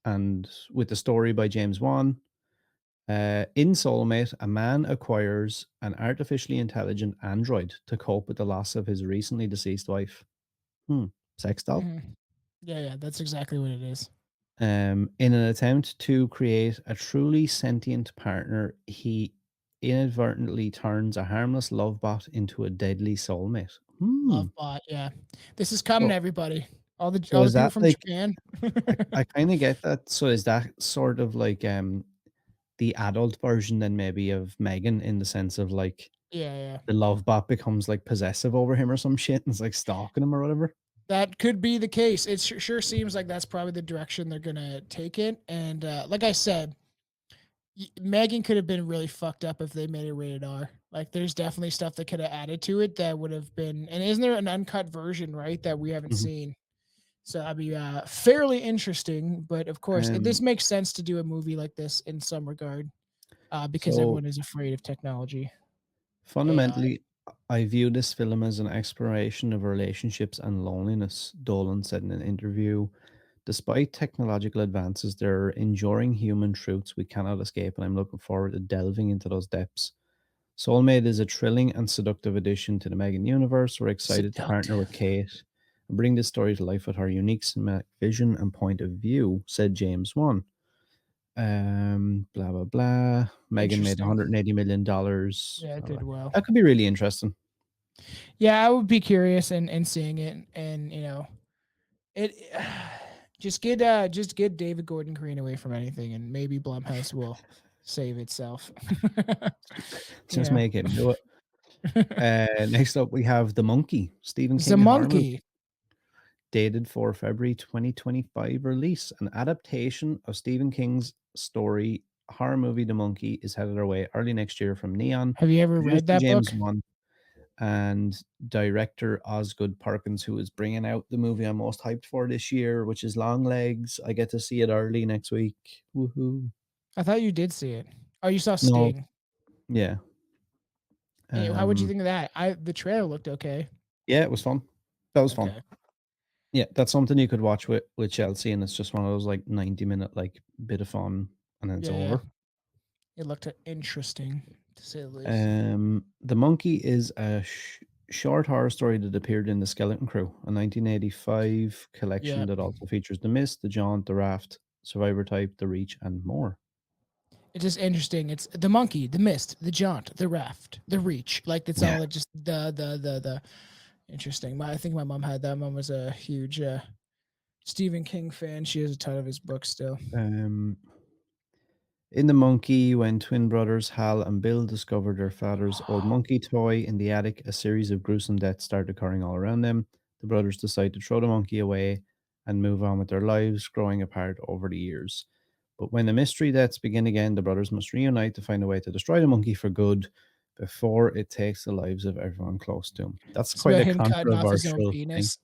and with the story by James Wan. In Soulmate, a man acquires an artificially intelligent android to cope with the loss of his recently deceased wife. Hmm. Sex doll? Mhm. Yeah, yeah. That's exactly what it is. In an attempt to create a truly sentient partner, he inadvertently turns a harmless love bot into a deadly soulmate. Hmm. Love bot. Yeah. This is coming, So, everybody. so All the is people that from like Japan. I kind of get that. So is that sort of like the adult version then maybe of Megan in the sense of like Yeah, yeah. the love bot becomes like possessive over him or some shit and is like stalking him or whatever. That could be the case. It sure seems like that's probably the direction they're gonna take it. And like I said, Megan could have been really fucked up if they made it rated R. Like, there's definitely stuff that could have added to it that would have been. And isn't there an uncut version, right, that we haven't Mhm. seen? So that'd be fairly interesting. But of course, Um, this makes sense to do a movie like this in some regard, because so everyone is afraid of technology, AI. fundamentally, I view this film as an exploration of relationships and loneliness, Dolan said in an interview. Despite technological advances, there are enduring human truths we cannot escape, and I'm looking forward to delving into those depths. Soulmate is a thrilling and seductive addition to the Megan universe. We're excited to partner with Seductive. Kate and bring this story to life with her unique cinematic vision and point of view, said James Wan. Blah blah blah. Megan made Interesting. $180 million. Yeah, it did well. That could be really interesting. Yeah, I would be curious in seeing it, and it just get David Gordon Green away from anything, and maybe Blumhouse will save itself. Just Yeah. make him do it. Next up, we have The Monkey, Stephen The King horror movie, monkey. dated for February 2025 release. An adaptation of Stephen King's story horror movie The Monkey is headed our way early next year from Neon, Have you ever produced read by that James book? Wan and director Osgood Perkins, who is bringing out the movie I'm most hyped for this year, which is Long Legs. I get to see it early next week. Woohoo! I thought you did see it. Oh, you saw No, Sting. yeah, And how would you um, think of that? The trailer looked okay. yeah, it was fun. That was fun. Okay. Yeah, that's something you could watch with Chelsea, and it's just one of those like 90-minute like bit of fun, and then it's Yeah, yeah. over. It looked interesting to say the least. The Monkey is a short horror story that appeared in The Skeleton Crew, a 1985 collection Yeah. that also features The Mist, The Jaunt, The Raft, Survivor Type, The Reach, and more. It's just interesting. It's the monkey, the mist, the jaunt, the raft, the reach. Like it's Yeah. all just the interesting. I think my mom had that. Mom was a huge Stephen King fan. She has a ton of his books still. Um, in The Monkey, when twin brothers Hal and Bill discover their father's old monkey toy in the attic, a series of gruesome deaths start occurring all around them. The brothers decide to throw the monkey away and move on with their lives, growing apart over the years. But when the mystery deaths begin again, the brothers must reunite to find a way to destroy the monkey for good before it takes the lives of everyone close to him. That's It's about quite a him cutting off his own controversial thing. penis.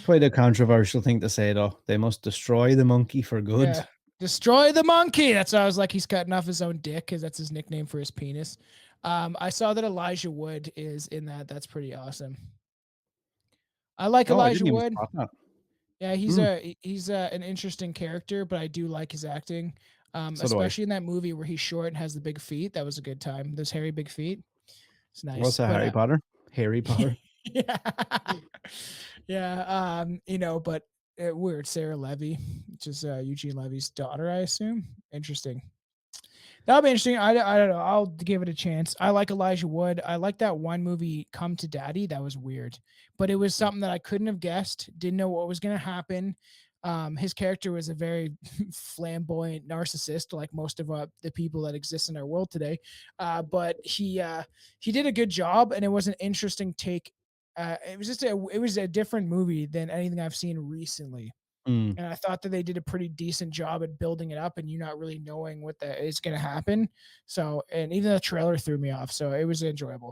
Quite a controversial thing to say, though. They must destroy the monkey for Yeah. good. Destroy the monkey. That's why I was like, he's cutting off his own dick because that's his nickname for his penis. I saw that Elijah Wood is in that. That's pretty awesome. I like Oh, I Elijah didn't even Wood. spot that. Yeah, Hmm, he's an interesting character, but I do like his acting, so do I. especially in that movie where he's short and has the big feet. That was a good time. Those hairy big feet. It's nice, What's a but Harry Potter? Harry Potter. yeah, yeah. But weird. Sarah Levy, which is Eugene Levy's daughter, I assume. Interesting. That'll be interesting. I don't know. I'll give it a chance. I like Elijah Wood. I like that one movie, Come to Daddy. That was weird, but it was something that I couldn't have guessed. Didn't know what was going to happen. His character was a very flamboyant narcissist, like most of the people that exist in our world today. But he did a good job, and it was an interesting take. It was a different movie than anything I've seen recently, Mm. and I thought that they did a pretty decent job at building it up and you not really knowing what that is going to happen. So, and even the trailer threw me off. So it was enjoyable.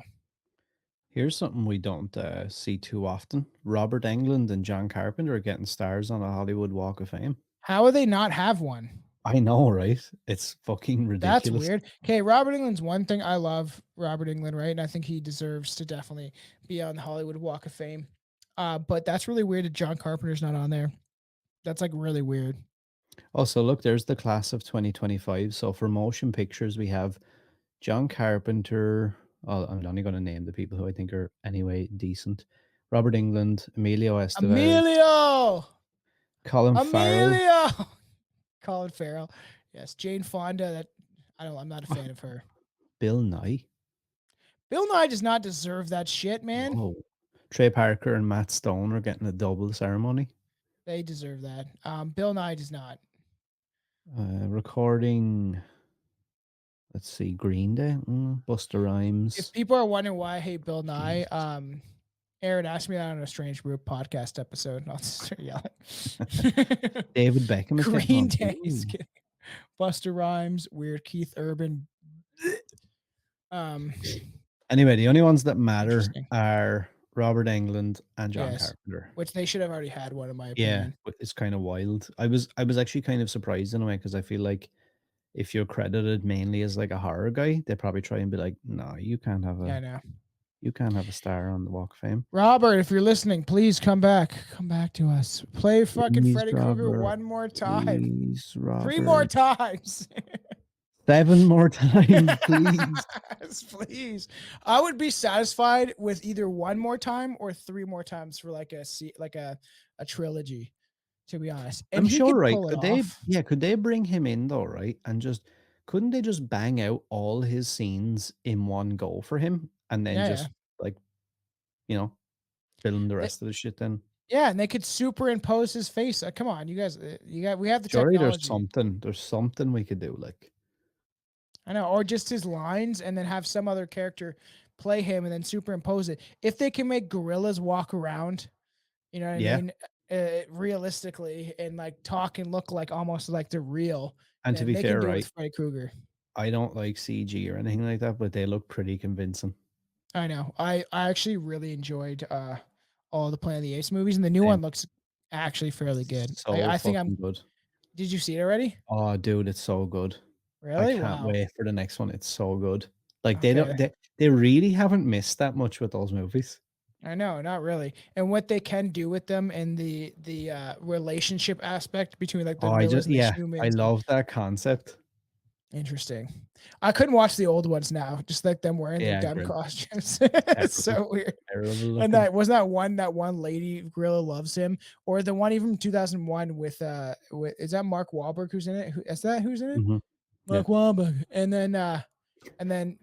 Here's something we don't see too often. Robert Englund and John Carpenter are getting stars on a Hollywood Walk of Fame. How would they not have one? I know, right? It's fucking That's ridiculous. weird. Okay, Robert England's one thing. I love Robert England, right? And I think he deserves to definitely be on the Hollywood Walk of Fame. But that's really weird that John Carpenter's not on there. That's like really weird. Also, look, there's the class of 2025. So for motion pictures, we have John Carpenter. Oh, I'm only going to name the people who I think are anyway decent. Robert Englund, Emilio Estevez, Emilio, Colin Farrell, Emilio, Colin Farrell. Yes, Jane Fonda. That I don't. I'm not a fan of her. Bill Nye. Bill Nye does not deserve that shit, man. Whoa. Trey Parker and Matt Stone are getting a double ceremony. They deserve that. Bill Nye does not. Recording, let's see, Green Day, Busta If Rhymes. people are wondering why I hate Bill Nye, Jesus. Aaron asked me that on a Strange Brew podcast episode. I'll just start yelling. David Beckham is getting Green on Day is too. kidding. Buster Rhymes, Weird Keith Urban. Um, Anyway, the only ones that matter interesting. are Robert Englund and John Yes, Carpenter. which they should have already had one, in my Yeah, opinion. but it's kind of wild. I was actually kind of surprised in a way because I feel like if you're credited mainly as like a horror guy, they probably try and be like, no, Yeah, I know. you can't have a star on the Walk of Fame. Robert, if you're listening, please come back. Come back to us. Play fucking Please, Freddy Krueger Robert. one more time. Please, 3 more Robert. times. 7 more times, please. Yes, please. I would be satisfied with either one more time or 3 more times for like a trilogy, to be honest. And I'm he sure, could right? pull it Could they, off. yeah, could they bring him in though, right? And just couldn't they just bang out all his scenes in one go for him and then Yeah, yeah. just like, you know, film the They- rest of the shit then? yeah, and they could superimpose his face. Come on, you guys, we have the Surely technology. there's something we could do. Like, I know, or just his lines, and then have some other character play him, and then superimpose it. If they can make gorillas walk around, you know what I yeah. mean, realistically, and like talk and look like almost like they're real, And to then be they can fair, do it right, with Freddy Krueger. I don't like CG or anything like that, but they look pretty convincing. I know. I actually really enjoyed all the Planet of the Apes movies, and the new Same. one looks actually fairly good. So I think I'm. fucking good. Did you see it already? Oh, dude, it's so good. I Really? can't Wow. wait for the next one. It's so good. Like they don't Okay. they really haven't missed that much with those movies. I know, not really. And what they can do with them and the relationship aspect between like the Oh, I gorillas just and the yeah, I humans. And love that concept. interesting. I couldn't watch the old ones now, just like them wearing their Yeah, dumb good. costumes. It's Terrible, so weird. terrible And looking. that wasn't that one lady gorilla loves him, or the one even from 2001 with is that Mark Wahlberg who's in it? Who's in it? Mhm. Yeah. Mark Wahlberg. And then and then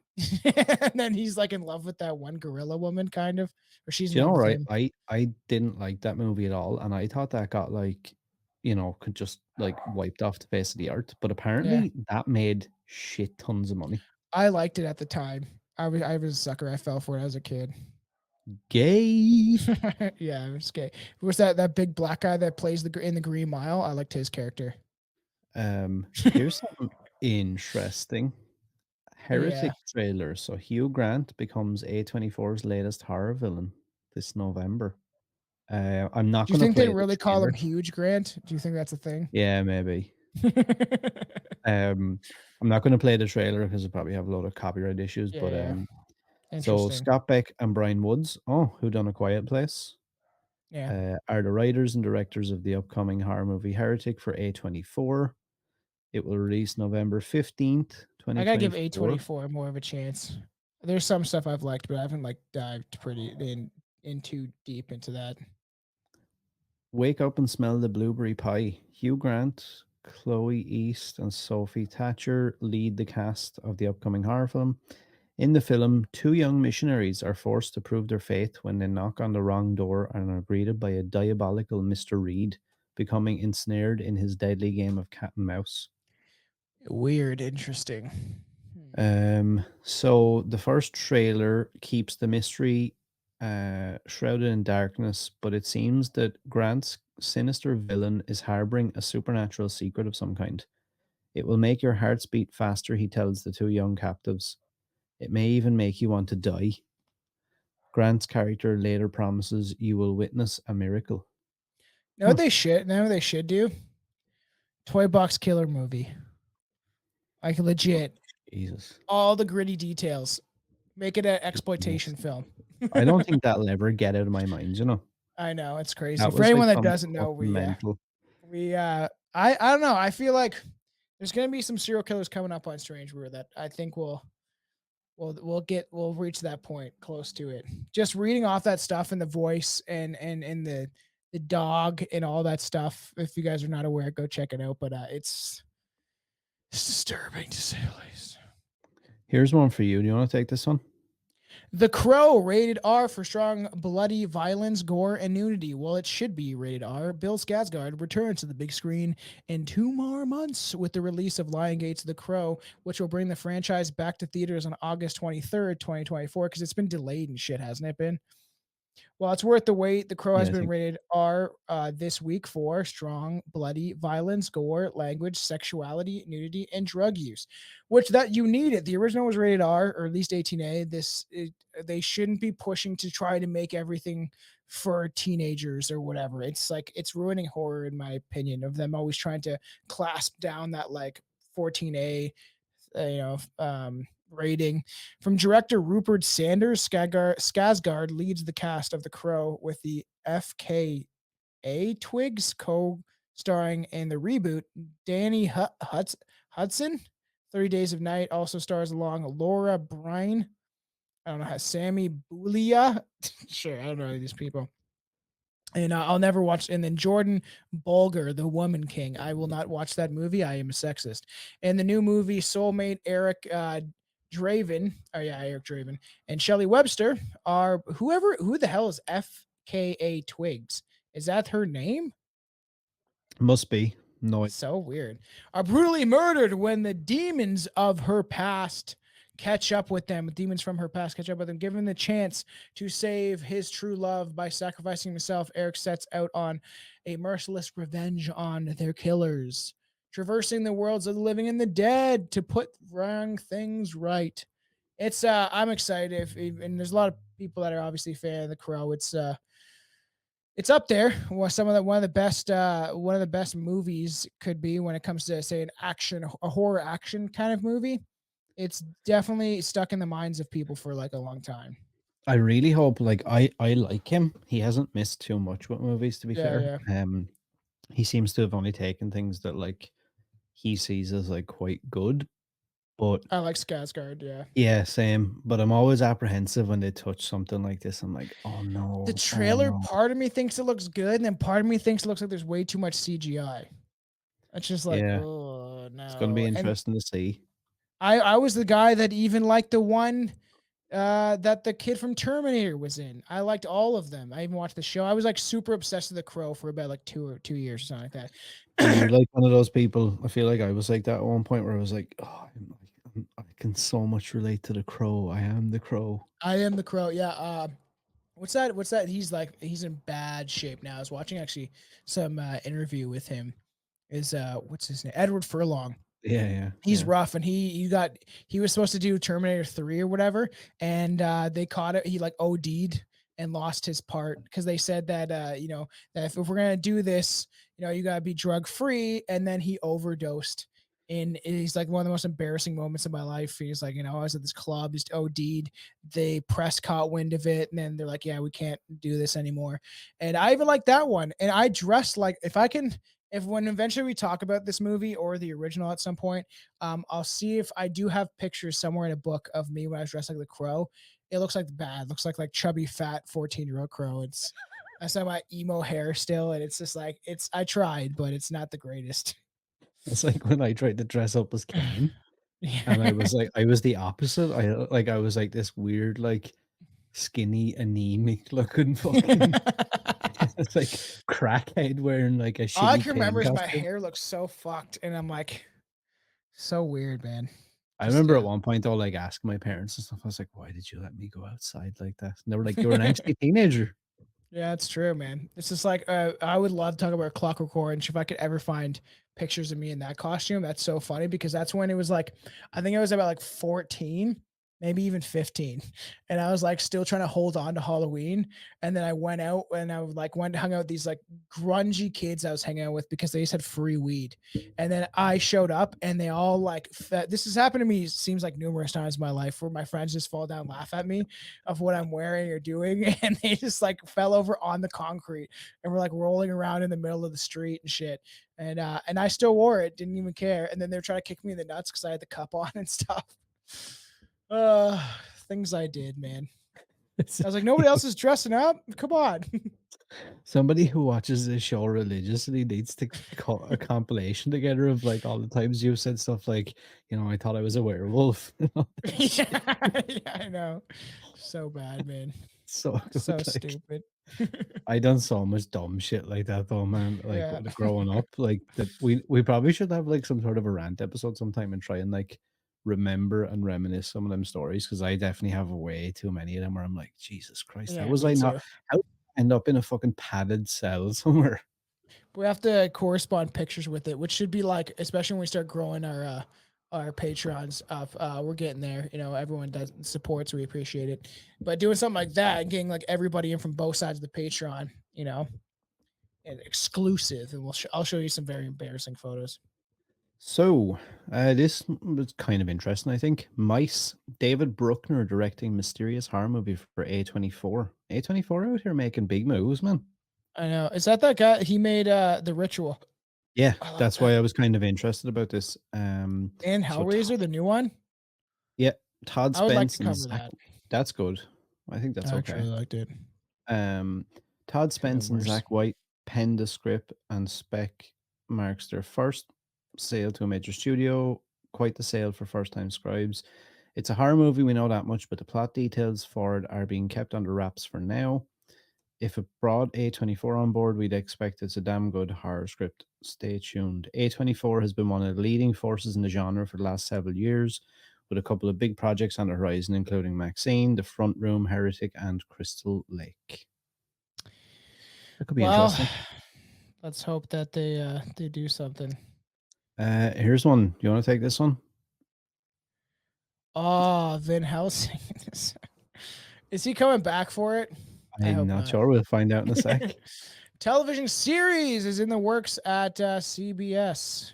he's like in love with that one gorilla woman, kind of, or she's Do in you love know, with right? him. I didn't like that movie at all, and I thought that got like, could just like wiped off the face of the earth. But Yeah, apparently, that made shit tons of money. I liked it at the time. I was a sucker. I fell for it as a kid. Gay. Yeah, it was gay. Was that big black guy that plays in the Green Mile? I liked his character. Here's something interesting. Yeah. Heretic trailer. So Hugh Grant becomes A24's latest horror villain this November. I'm not Do you going to think they play the really call him trailer. Huge Grant? Do you think that's a thing? Yeah, maybe. I'm not going to play the trailer because I probably have a lot of copyright issues. Yeah, But yeah. so Interesting. Scott Beck and Brian Woods, who done A Quiet Place, Yeah. are the writers and directors of the upcoming horror movie Heretic for A24. It will release November 15th, I gotta give 2024. A24 more of a chance. There's some stuff I've liked, but I haven't like dived pretty in too deep into that. Wake up and smell the blueberry pie. Hugh Grant, Chloe East, and Sophie Thatcher lead the cast of the upcoming horror film. In the film, two young missionaries are forced to prove their faith when they knock on the wrong door and are greeted by a diabolical Mr. Reed, becoming ensnared in his deadly game of cat and mouse. Weird, interesting. So the first trailer keeps the mystery shrouded in darkness, but it seems that Grant's sinister villain is harboring a supernatural secret of some kind. It will make your hearts beat faster, he tells the two young captives. It may even make you want to die. Grant's character later promises you will witness a miracle. Know what they should? Know what they should do? Toy Box Killer movie. Like legit, Jesus. all the gritty details. Make it an Yes. exploitation film. I don't think that'll ever get out of my mind. I know it's crazy. That For was like anyone that something doesn't know, fucking mental. I don't know. I feel like there's gonna be some serial killers coming up on Strange Brew that I think we'll reach that point close to it. Just reading off that stuff and the voice and the dog and all that stuff. If you guys are not aware, go check it out. But it's disturbing to say the least. Here's one for you. Do you want to take this one? The Crow, rated R for strong, bloody violence, gore, and nudity. Well, it should be rated R. Bill Skarsgård returns to the big screen in 2 more months with the release of Lionsgate's The Crow, which will bring the franchise back to theaters on August 23rd, 2024, because it's been delayed and shit, hasn't it been? Well, it's worth the wait. The Crow has Yeah, I been think rated R this week for strong, bloody violence, gore, language, sexuality, nudity, and drug use, which that you need it. The original was rated R, or at least 18A. They shouldn't be pushing to try to make everything for teenagers or whatever. It's like it's ruining horror, in my opinion, of them always trying to clasp down that like 14A rating. From director Rupert Sanders, Skarsgård leads the cast of The Crow with the FKA Twigs co-starring in the reboot. Danny Hudson, 30 Days of Night, also stars along Laura Brine. I don't know how Sammy Boulia. Sure, I don't know these people. And I'll never watch. And then Jordan Bulger, The Woman King. I will not watch that movie. I am a sexist. And the new movie, Soulmate Eric Draven. Oh yeah, Eric Draven and Shelley Webster are whoever. Who the hell is FKA Twigs? Is that her name? must be. No, So weird. Are brutally murdered when the demons of her past catch up with them. Demons from her past catch up with them. Given the chance to save his true love by sacrificing himself, Eric sets out on a merciless revenge on their killers, traversing the worlds of the living and the dead to put wrong things right. It's I'm excited and there's a lot of people that are obviously fan of The Crow. It's up there. One of the best movies could be when it comes to say a horror action kind of movie. It's definitely stuck in the minds of people for like a long time. I really hope like I like him. He hasn't missed too much with movies, to be Yeah, fair. yeah. He seems to have only taken things that like he sees as like quite good. But I like Skarsgård. Yeah. yeah, same. But I'm always apprehensive when they touch something like this. I'm like, The oh trailer, no. part of me thinks it looks good, and then part of me thinks it looks like there's way too much CGI. It's just like, Yeah, oh it's gonna be no. And interesting to see. I was the guy that even liked the one that the kid from Terminator was in. I liked all of them. I even watched the show. I was like super obsessed with The Crow for about like 2 years or something like Are you that. like one of those people? I feel like I was like that at one point where I was like, oh, I can so much relate to the crow. I am the crow. I am The Crow. Yeah. What's that? What's that? He's in bad shape now. I was watching actually some interview with him. Is what's his name? Edward Furlong. Yeah, yeah, He's yeah. rough, and he was supposed to do Terminator 3 or whatever, and they caught it. He like OD'd and lost his part because they said that that if we're gonna do this, you gotta be drug free, and then he overdosed. And he's like one of the most embarrassing moments of my life. He's like, I was at this club, just OD'd. The press caught wind of it, and then they're like, "Yeah, we can't do this anymore." And I even like that one. And I dressed like if when eventually we talk about this movie or the original at some point, I'll see if I do have pictures somewhere in a book of me when I was dressed like the crow. It looks like bad. Looks like chubby, fat 14-year-old crow. I saw my emo hair still, and it's just like I tried, but it's not the greatest. It's like when I tried to dress up as Kane, and Yeah. I was the opposite. I was like this weird, like skinny, anemic looking fucking it's like crackhead wearing like a All I shitty can Kane remember is my costume. hair looks so fucked, and I'm like, so weird, man. I Just remember at yeah. one point I'll like ask my parents and stuff. I was like, "Why did you let me go outside like that?" And they were like, "You were an angsty teenager." Yeah, it's true, man. It's just like I would love to talk about Clockwork Orange if I could ever find pictures of me in that costume. That's so funny because that's when it was like I think I was about like 14, maybe even 15. And I was like still trying to hold on to Halloween. And then I went out and I like went and hung out with these like grungy kids I was hanging out with because they just had free weed. And then I showed up and they all like this has happened to me seems like numerous times in my life where my friends just fall down laugh at me of what I'm wearing or doing, and they just like fell over on the concrete and were like rolling around in the middle of the street and shit. And I still wore it, didn't even care. And then they were trying to kick me in the nuts because I had the cup on and stuff. Things I did, man. It's, I was like, nobody else is dressing up. Come on. somebody who watches this show religiously needs to call a compilation together of like all the times you've said stuff like, I thought I was a werewolf. And all that shit. Yeah, yeah, I know. So bad, man. So So good. Like stupid. I done so much dumb shit like that though, man. Like Yeah. growing up, like that we probably should have like some sort of a rant episode sometime and try and like remember and reminisce some of them stories because I definitely have way too many of them where I'm like, Jesus Christ, how Yeah, was me I not? too. How did I end up in a fucking padded cell somewhere? We have to correspond pictures with it, which should be like, especially when we start growing our Patreons up. We're getting there. You know, everyone does supports. We appreciate it. But doing something like that and getting like everybody in from both sides of the Patreon, you know, and exclusive, and I'll show you some very embarrassing photos. So, this was kind of interesting, I think. Mice, David Bruckner directing mysterious horror movie for A24. A24 out here making big moves, man. I know. Is that guy? He made The Ritual. Yeah, I like that's that. why I was kind of interested about this. And So Todd, Hellraiser, the new one. yeah, Todd I would like to Spence and cover Zach. that. That's good. I think I that's actually okay. really liked it. Um, Todd Could have Spence been and worse. Zach White penned the script, and Spec marks their first sale to a major studio. Quite the sale for first-time scribes. It's a horror movie, we know that much, but the plot details for it are being kept under wraps for now. If it brought A24 on board, we'd expect it's a damn good horror script. Stay tuned. A24 has been one of the leading forces in the genre for the last several years, with a couple of big projects on the horizon, including Maxine, The Front Room, Heretic, and Crystal Lake. That could be Well, interesting. let's hope that they do something. Here's one. You want to take this one? Oh, Van Helsing. Is he coming back for it? I I'm hope not not. sure. We'll find out in a sec. Television series is in the works at CBS.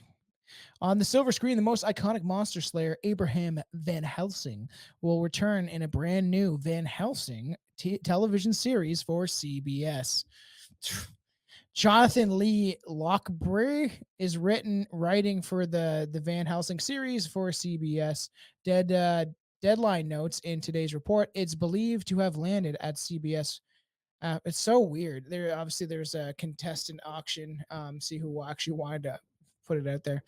On the silver screen, the most iconic monster slayer, Abraham Van Helsing, will return in a brand new Van Helsing television series for CBS. Jonathan Lee Lockbury is writing for the Van Helsing series for CBS. Deadline notes in today's report, it's believed to have landed at CBS. It's so weird. There's a contestant auction. See who actually wanted to put it out there.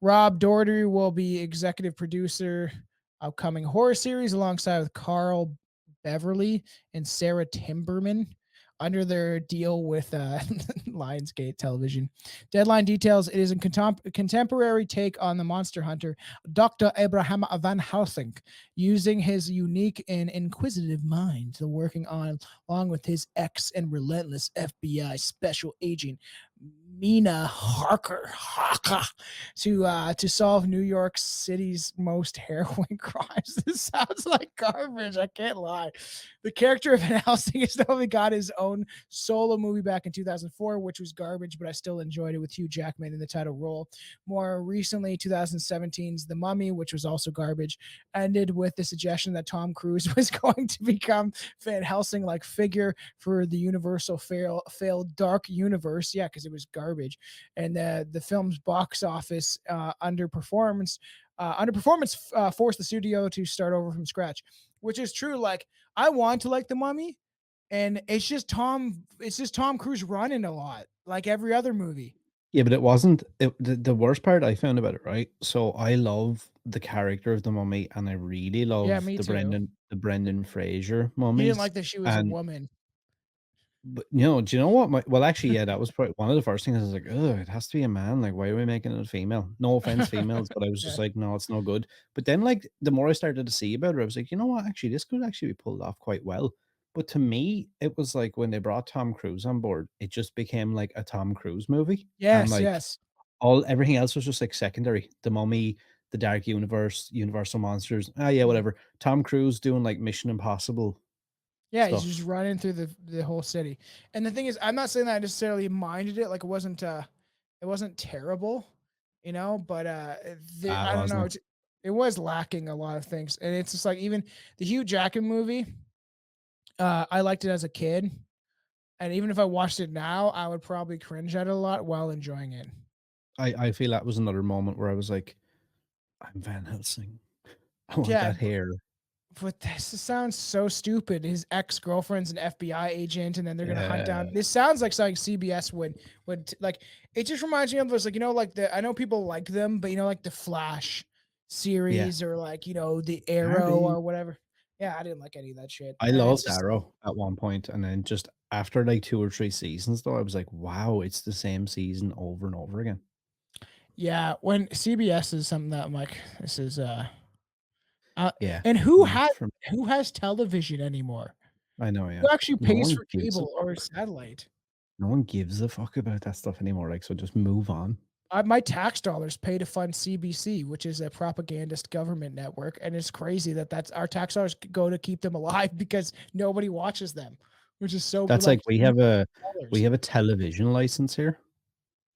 Rob Doherty will be executive producer upcoming horror series alongside with Carl Beverly and Sarah Timberman under their deal with Lionsgate Television. Deadline details it is a contemporary take on the monster hunter, Dr. Abraham Van Helsing, using his unique and inquisitive mind to working on, along with his ex and relentless FBI special agent, Mina Harker, to solve New York City's most harrowing crimes. This sounds like garbage. I can't lie. The character of Van Helsing has only got his own solo movie back in 2004, which was garbage, but I still enjoyed it with Hugh Jackman in the title role. More recently, 2017's The Mummy, which was also garbage, ended with the suggestion that Tom Cruise was going to become Van Helsing like figure for the Universal failed Dark Universe. Yeah, because it was garbage. And the film's box office underperformance forced the studio to start over from scratch, which is true. Like I want to like The Mummy, and it's just Tom Cruise running a lot, like every other movie. Yeah, but it wasn't. The worst part I found about it, right? So I love the character of the mummy, and I really Yeah, love me too. The Brendan Fraser You didn't mummies. like that she was a And woman. but do you know what? Well, actually, yeah, that was probably one of the first things I was like, oh, it has to be a man. Like, why are we making it a female? No offense, females, but I was just Yeah. like, no, it's no good. But then, like, the more I started to see about it, I was like, you know what? Actually, this could actually be pulled off quite well. But to me, it was like when they brought Tom Cruise on board, it just became like a Tom Cruise movie. And Yes, like, yes. all everything else was just like secondary. The Mummy, the Dark Universe, Universal Monsters. Ah, yeah, Mhm. whatever. Tom Cruise doing like Mission Impossible Yeah, he's just stuff. running through the whole city. And the thing is, I'm not saying that I necessarily minded it. Like it wasn't terrible, you know, but Ah, I don't know. wasn't it? It was lacking a lot of things. And it's just like even the Hugh Jackman movie, I liked it as a kid. And even if I watched it now, I would probably cringe at it a lot while enjoying it. I feel that was another moment where I was like, I'm Van Helsing. I want Yeah, that hair. but this sounds so stupid. His ex girlfriend's an FBI agent, and then they're gonna hunt Yeah. down. This sounds like something CBS would like. It just reminds me of those, like like the I know people like them, but like the Flash Yeah. series or like the Arrow Harvey. or whatever. Yeah, I didn't like any of that shit. I It's loved just Arrow at one point, and then just after like 2 or 3 seasons though, I was like, wow, it's the same season over and over again. yeah. When CBS is something that I'm like, this is Uh, Yeah, and not for who has television anymore? I know, Who yeah. actually No pays one for gives a cable or satellite? no one gives a fuck about that stuff anymore, like, so just move on. My tax dollars pay to fund CBC, which is a propagandist government network, and it's crazy that that's our tax dollars go to keep them alive because nobody watches them, which is so That's like like we dollars. have a television license here.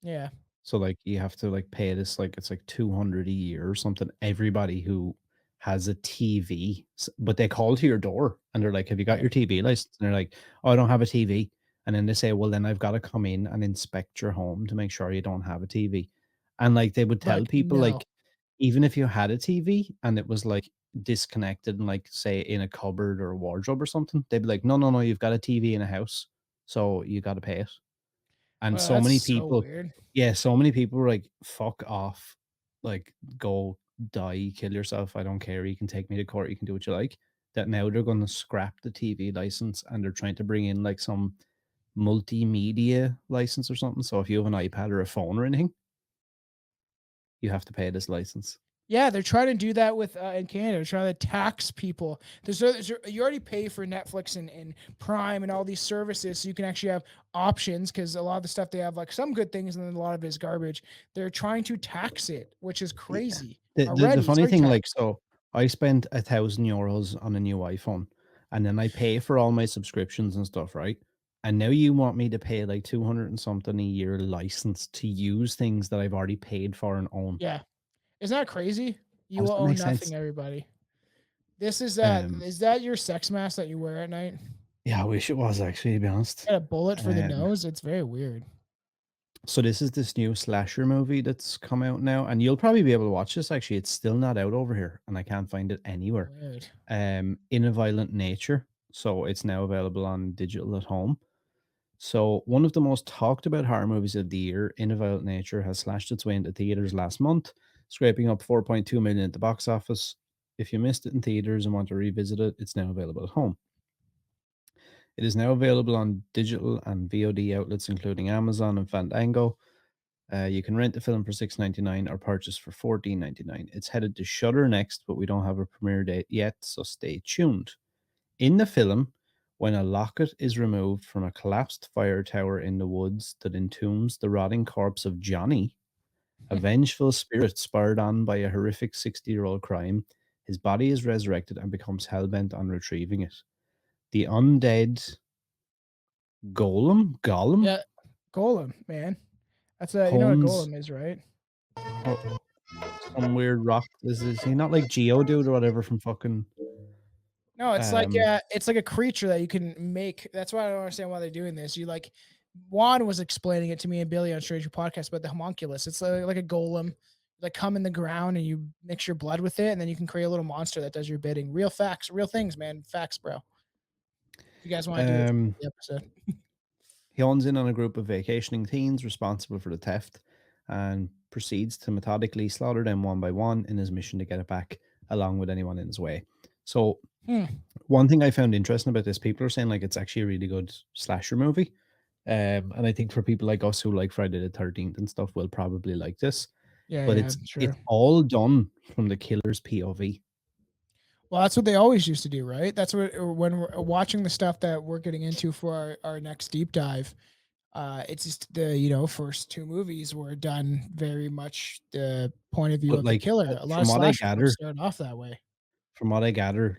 Yeah, So, like, you have to, like, pay this, like, it's like 200 a year or something. Everybody who has a TV, but they call to your door and they're like, "Have you got yeah. your TV license?" And they're like, "Oh, I don't have a TV." And then they say, "Well, then I've got to come in and inspect your home to make sure you don't have a TV." And like they would tell Like, people, no. like, even if you had a TV and it was like disconnected and like say in a cupboard or a wardrobe or something, they'd be like, "No, no, no, you've got a TV in a house, so you got to pay it." And Well, so that's many so people, weird. yeah, so many people were like, "Fuck off, like, go die, kill yourself. I don't care. You can take me to court. You can do what you like." That now they're going to scrap the TV license and they're trying to bring in like some multimedia license or something. So if you have an iPad or a phone or anything, you have to pay this license. Yeah, they're trying to do that with in Canada. They're trying to tax people. You already pay for Netflix and Prime and all these services, so you can actually have options because a lot of the stuff they have, like some good things, and then a lot of it is garbage. They're trying to tax it, which is Yeah. crazy. The Already, it's funny already thing, like, taxed. so I spent €1,000 on a new iPhone, and then I pay for all my subscriptions and stuff, right? And now you want me to pay like 200 and something a year license to use things that I've already paid for and own. Yeah, isn't that crazy? How You does will that own make nothing, sense? everybody. This Um, is that your sex mask that you wear at night? yeah, I wish it was actually, to be honest. Got a bullet for the Um, nose. It's very weird. so this is this new slasher movie that's come out now, and you'll probably be able to watch this. Actually, it's still not out over here, and I can't find it anywhere. Weird. In a Violent Nature, so it's now available on digital at home. So, one of the most talked about horror movies of the year, In a Violent Nature, has slashed its way into theaters last month, scraping up 4.2 million at the box office. If you missed it in theaters and want to revisit it, it's now available at home. It is now available on digital and VOD outlets, including Amazon and Fandango. You can rent the film for $6.99 or purchase for $14.99. It's headed to Shudder next, but we don't have a premiere date yet, so stay tuned. In the film, when a locket is removed from a collapsed fire tower in the woods that entombs the rotting corpse of Johnny, a vengeful spirit spurred on by a horrific 60-year-old crime, his body is resurrected and becomes hellbent on retrieving it. The undead golem, Yeah, Golem, man. That's a you know what a hones golem is, right? ho- some weird rock. Is he not like Geodude or whatever from fucking No, um it's like a creature that you can make. That's why I don't understand why they're doing this. You like Juan was explaining it to me and Billy on Stranger Podcast about the homunculus. It's like a golem. Like come in the ground and you mix your blood with it, and then you can create a little monster that does your bidding. Real facts, real things, man. Facts, bro. If you guys want to do it, um the episode. he hones in on a group of vacationing teens responsible for the theft and proceeds to methodically slaughter them one by one in his mission to get it back, along with anyone in his way. So, Hmm. one thing I found interesting about this, people are saying like it's actually a really good slasher movie. And I think for people like us who like Friday the 13th and stuff, will probably like this. Yeah, But yeah, it's sure. all done from the killer's POV. Well, that's what they always used to do, right? That's what when we're watching the stuff that we're getting into for our next deep dive. It's just the first two movies were done very much the point of view But of the like killer. A lot of from what I slasher films gather, started off that way.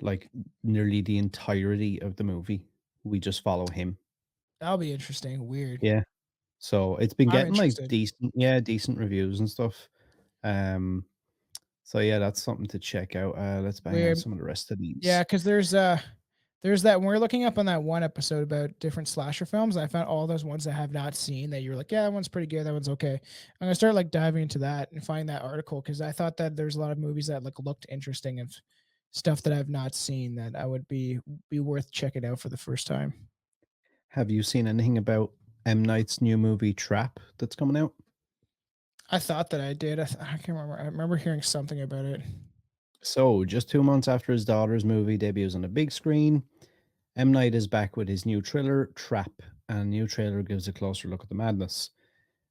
like nearly the entirety of the movie, we just follow him. That'll be interesting. Weird. Yeah. So it's been I'm getting like interested. decent reviews and stuff. Um, so yeah, that's something to check out. Let's bang out Weird. some of the rest of Yeah, these. because there's that when we're looking up on that one episode about different slasher films. I found all those ones I have not seen that you're like, yeah, that one's pretty good. That one's okay. I'm gonna start like diving into that and find that article because I thought that there's a lot of movies that like looked interesting and stuff that I've not seen that I would be worth checking out for the first time. Have you seen anything about M Night's new movie Trap that's coming out? I thought that I did. I can't remember. I remember hearing something about it. So, just 2 months after his daughter's movie debuts on the big screen, M Night is back with his new thriller Trap, and a new trailer gives a closer look at the madness.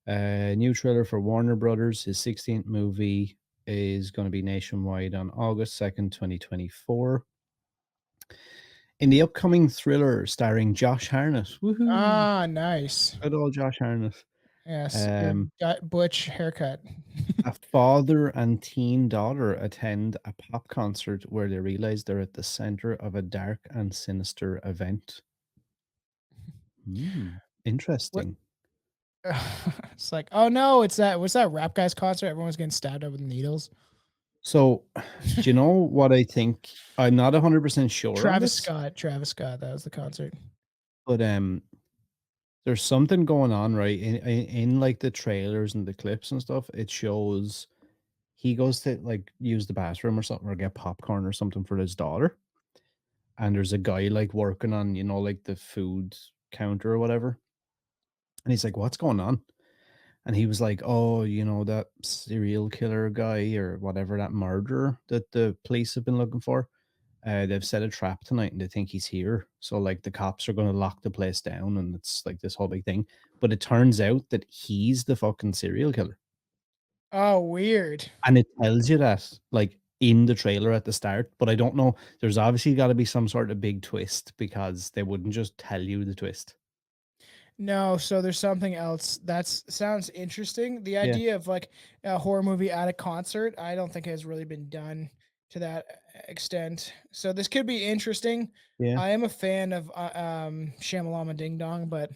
New trailer for Warner Brothers, his 16th movie. is going to be nationwide on August 2nd, 2024. In the upcoming thriller starring Josh Harnett. Woohoo! Ah, nice. Good old Josh Harnett. Yes, your Um, butch haircut. a father and teen daughter attend a pop concert where they realize they're at the center of a dark and sinister event. Hmm, What? interesting. It's like, oh no, it's that. What's that rap guy's concert? Everyone's getting stabbed up with needles. So, do you know what I think? I'm not 100% sure on Travis this, Scott. Travis Scott. That was the concert. but there's something going on, right? In like the trailers and the clips and stuff, it shows he goes to like use the bathroom or something or get popcorn or something for his daughter. And there's a guy like working on, like the food counter or whatever. And he's like, "What's going on?" And he was like, "Oh, that serial killer guy or whatever, that murderer that the police have been looking for. They've set a trap tonight and they think he's here. So like the cops are going to lock the place down and it's like this whole big thing. But it turns out that he's the fucking serial killer. Oh, weird. And it tells you that like in the trailer at the start. But I don't know. There's obviously got to be some sort of big twist because they wouldn't just tell you the twist. No, so there's something else. That's sounds interesting. The Yeah. idea of like a horror movie at a concert, I don't think has really been done to that extent. So this could be interesting. Yeah. I am a fan of Shamalama Ding Dong, but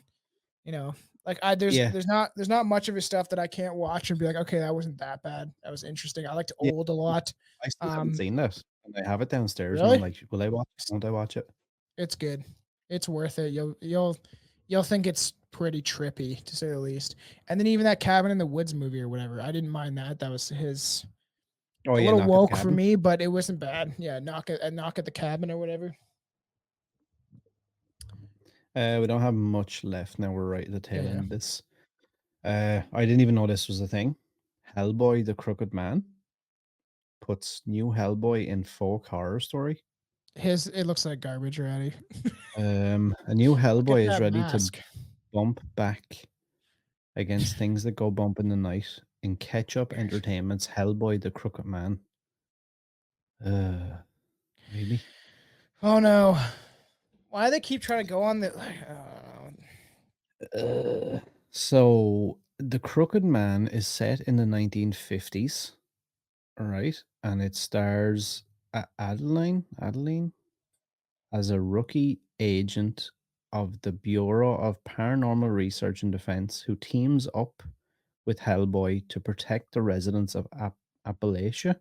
you know, like I Yeah. there's not much of his stuff that I can't watch and be like, okay, that wasn't that bad. That was interesting. I liked Yeah. Old a lot. I still haven't Um, seen that. And I have it downstairs and I'm really? like, will I watch it? Won't I watch it? It's good. It's worth it. You'll think it's pretty trippy to say the least. And then even that Cabin in the Woods movie or whatever, I didn't mind that. That was his Oh a yeah, little knock at the woke for cabin. me, but it wasn't bad. Yeah, knock at the cabin or whatever. We don't have much left now. We're right at the tail Yeah. end of this. I didn't even know this was a thing. Hellboy the Crooked Man puts new Hellboy in folk horror story. His it looks like garbage already. A new Look at Hellboy is that ready to mask. bump back against things that go bump in the night in Ketchup Entertainment's Hellboy the Crooked Man. Uh, really? Oh no. Why do they keep trying to go on the So the Crooked Man is set in the 1950s, all right, and it stars Adeline as a rookie agent of the Bureau of Paranormal Research and Defense who teams up with Hellboy to protect the residents of Appalachia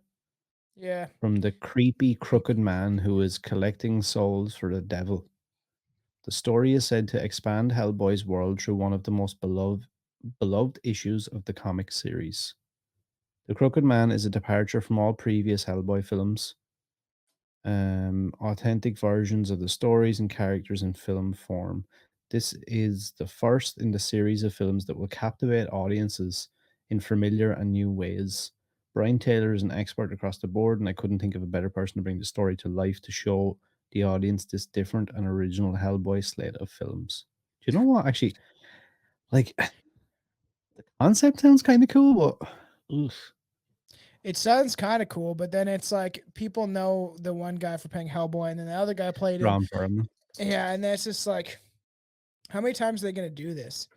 Yeah. from the creepy crooked man who is collecting souls for the devil. The story is said to expand Hellboy's world through one of the most beloved issues of the comic series. The Crooked Man is a departure from all previous Hellboy films, authentic versions of the stories and characters in film form. This is the first in the series of films that will captivate audiences in familiar and new ways. Brian Taylor is an expert across the board, and I couldn't think of a better person to bring the story to life to show the audience this different and original Hellboy slate of films. Do you know what? Actually, like the concept sounds kind of cool, but oof, It sounds kind of cool, but then it's like people know the one guy for playing Hellboy, and then the other guy played him. Ron Perlman. Yeah, and that's just like, how many times are they gonna do this?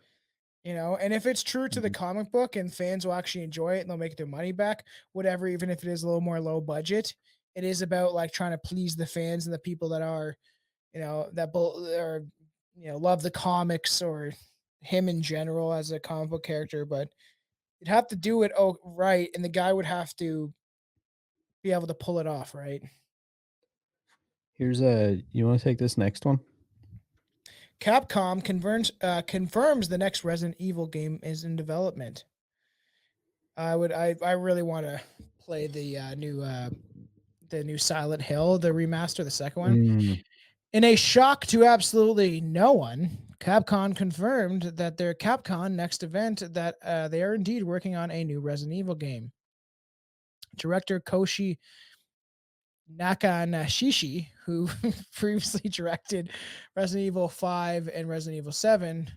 You know, and if it's true to the Mhm. comic book and fans will actually enjoy it and they'll make their money back, whatever, even if it is a little more low budget, it is about like trying to please the fans and the people that are, are, love the comics or him in general as a comic book character. But you'd have to do it right, and the guy would have to be able to pull it off, right? Here's a. You want to take this next one? Capcom confirms the next Resident Evil game is in development. I really want to play the new Silent Hill, the remaster, the second one. Mm. In a shock to absolutely no one, Capcom confirmed that their Capcom next event that they are indeed working on a new Resident Evil game. Director Koshi Nakanashishi, who previously directed Resident Evil 5 and Resident Evil 7,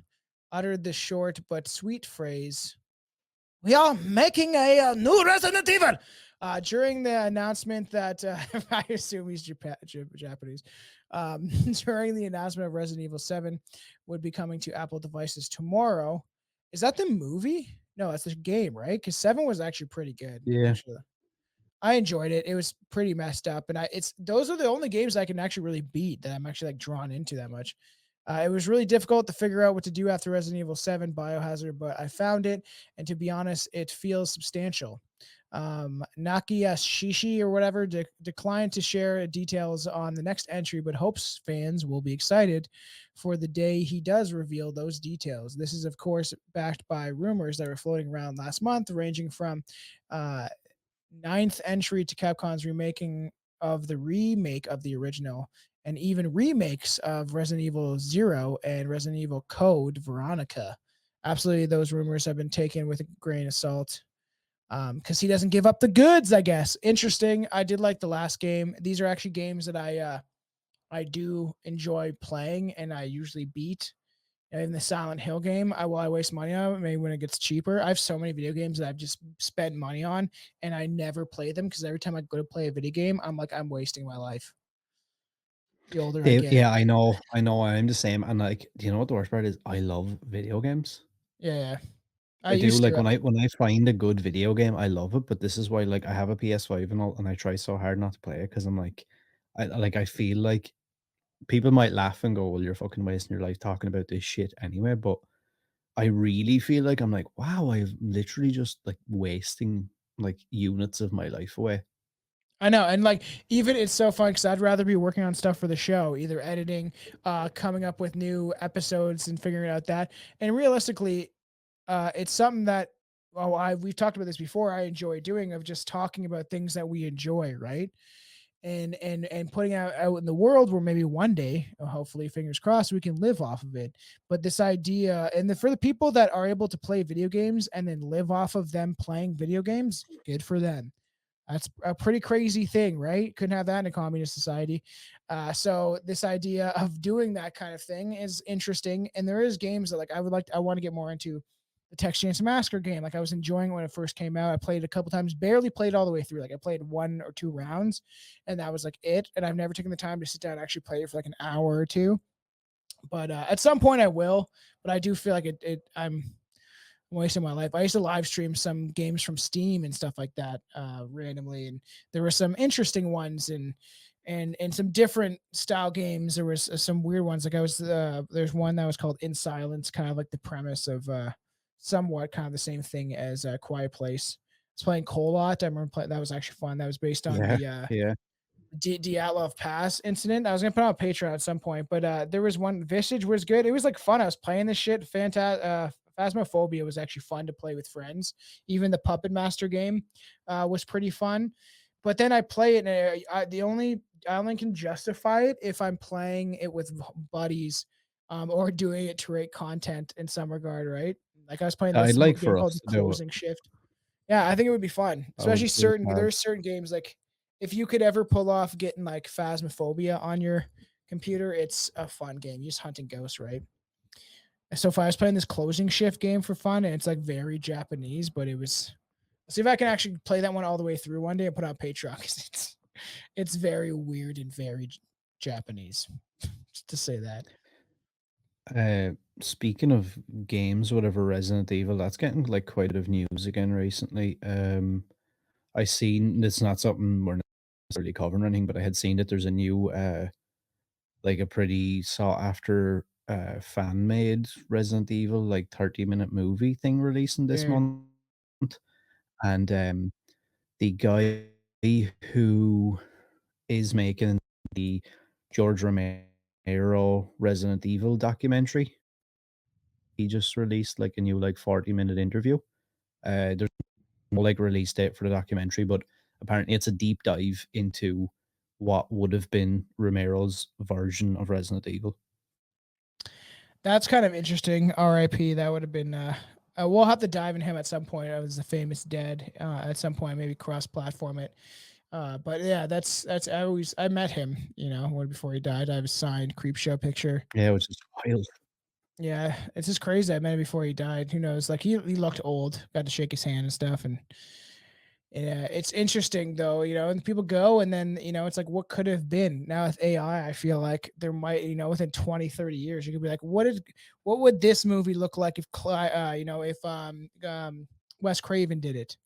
uttered the short but sweet phrase, we are making a new Resident Evil. During the announcement that I assume he's Japanese, during the announcement of Resident Evil 7 would be coming to Apple devices tomorrow. Is that the movie? No, that's the game, right? Because 7 was actually pretty good. Yeah. Actually, I enjoyed it. It was pretty messed up, and it's those are the only games I can actually really beat that I'm actually like drawn into that much. It was really difficult to figure out what to do after Resident Evil 7 Biohazard, but I found it, and to be honest, it feels substantial. Nakia Shishi or whatever declined to share details on the next entry, but hopes fans will be excited for the day he does reveal those details. This is, of course, backed by rumors that were floating around last month, ranging from uh, ninth entry to Capcom's remaking of the remake of the original, and even remakes of Resident Evil Zero and Resident Evil Code Veronica. Absolutely, those rumors have been taken with a grain of salt because he doesn't give up the goods. I guess interesting. I did like the last game. These are actually games that I do enjoy playing, and I usually beat in the Silent Hill game. I waste money on it. Maybe when it gets cheaper. I have so many video games that I've just spent money on, and I never play them because every time I go to play a video game, I'm like, I'm wasting my life. The older I get. Yeah, I know, I'm the same, and, like, do you know what the worst part is? I love video games. Yeah, yeah. I I do, used like, to. when I find a good video game, I love it, but this is why, like, I have a PS5 and all, and I try so hard not to play it because 'cause I'm like I feel like people might laugh and go, "Well, you're fucking wasting your life talking about this shit anyway," but I really feel like I'm like, "Wow, I've literally just, like, wasting, like, units of my life away." I know, and like even it's so fun because I'd rather be working on stuff for the show, either editing, coming up with new episodes and figuring out that. And realistically, it's something that we've talked about this before. I enjoy doing of just talking about things that we enjoy, right? And putting out in the world where maybe one day, hopefully, fingers crossed, we can live off of it. But this idea, and for the people that are able to play video games and then live off of them playing video games, good for them. That's a pretty crazy thing, right? Couldn't have that in a communist society. So this idea of doing that kind of thing is interesting. And there is games that I want to get more into the Texas Chainsaw Massacre game. Like I was enjoying it when it first came out. I played it a couple times, barely played all the way through. Like I played 1 or 2 rounds, and that was like it. And I've never taken the time to sit down and actually play it for like an hour or two. But at some point I will. But I do feel like I'm wasting my life. I used to live stream some games from Steam and stuff like that randomly, and there were some interesting ones and some different style games. There was some weird ones. Like there's one that was called In Silence, kind of like the premise of somewhat kind of the same thing as Quiet Place. I was playing Kolot. I remember playing that was actually fun. That was based on Yeah, the yeah. Dyatlov Pass incident. I was gonna put out Patreon at some point, but there was one. Visage was good. It was like fun. I was playing this shit. Phasmophobia was actually fun to play with friends. Even the Puppet Master game was pretty fun. But then I play it, and I only can justify it if I'm playing it with buddies, or doing it to rate content in some regard, right? Like I was playing I'd this like game for called us The to do it. Closing Shift. Yeah, I think it would be fun, I would especially do it certain hard. there's certain games like if you could ever pull off getting like Phasmophobia on your computer, it's a fun game. You're just hunting ghosts, right? So if I was playing this closing shift game for fun, and it's like very Japanese, but it was. Let's see if I can actually play that one all the way through one day and put out Patreon because it's very weird and very Japanese. Just to say that. Uh, Speaking of games, whatever Resident Evil, that's getting, like, quite a bit of news again recently. I seen it's not something we're necessarily covering or anything, but I had seen that there's a new, like, a pretty sought after, fan made Resident Evil, like, 30-minute movie thing releasing this Weird. month. And the guy who is making the George Romero Resident Evil documentary, he just released like a new like 40-minute interview. There's no like release date for the documentary, but apparently it's a deep dive into what would have been Romero's version of Resident Evil. That's kind of interesting. R.I.P. That would have been. We'll have to dive in him at some point. As the famous dead. At some point, maybe cross-platform it. But yeah, that's I met him. Before he died, I have a signed creep show picture. Yeah, which is wild. Yeah, it's just crazy. I met him before he died. Who knows? Like he looked old. Got to shake his hand and stuff. And yeah, it's interesting though, and people go and then, it's like what could have been. Now with AI, I feel like there might, within 20, 30 years, you could be like, what would this movie look like if Wes Craven did it?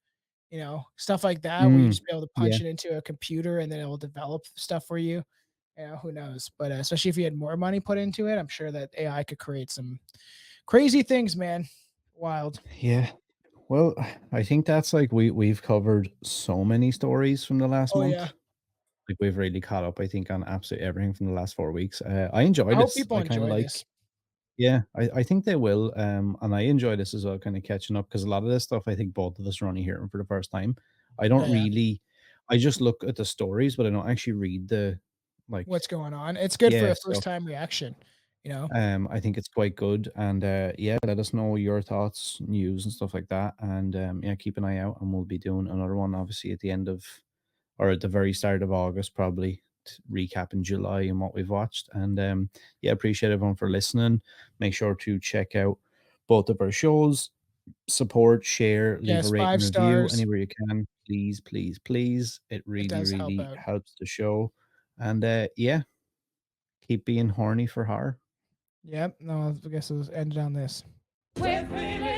Stuff like that where you Mm, just be able to yeah. punch it into a computer and then it will develop stuff for you. Who knows? But especially if you had more money put into it, I'm sure that AI could create some crazy things, man. Wild. Yeah. Well, I think that's like we've covered so many stories from the last Oh yeah. month. Like we've really caught up, I think, on absolutely everything from the last 4 weeks. I I enjoy hope this. people I kind of enjoy like, this. yeah, I think they will. And I enjoy this as well, kind of catching up because a lot of this stuff I think both of us are only hearing for the first time. I Yeah, don't yeah. really, I just look at the stories, but I don't actually read the like, What's going on? It's good for yeah. a So first time reaction, you know? I think it's quite good. And yeah, let us know your thoughts, news, and stuff like that. And yeah, keep an eye out, and we'll be doing another one obviously at the end of or at the very start of August, probably recapping July and what we've watched. And yeah, appreciate everyone for listening. Make sure to check out both of our shows, support, share, leave a Yes, rating 5 review stars. anywhere you can. Please, please, please. It It really, does help really out. helps the show. And yeah, keep being horny for horror. Yep. No, I guess it was ended on this. We're feeling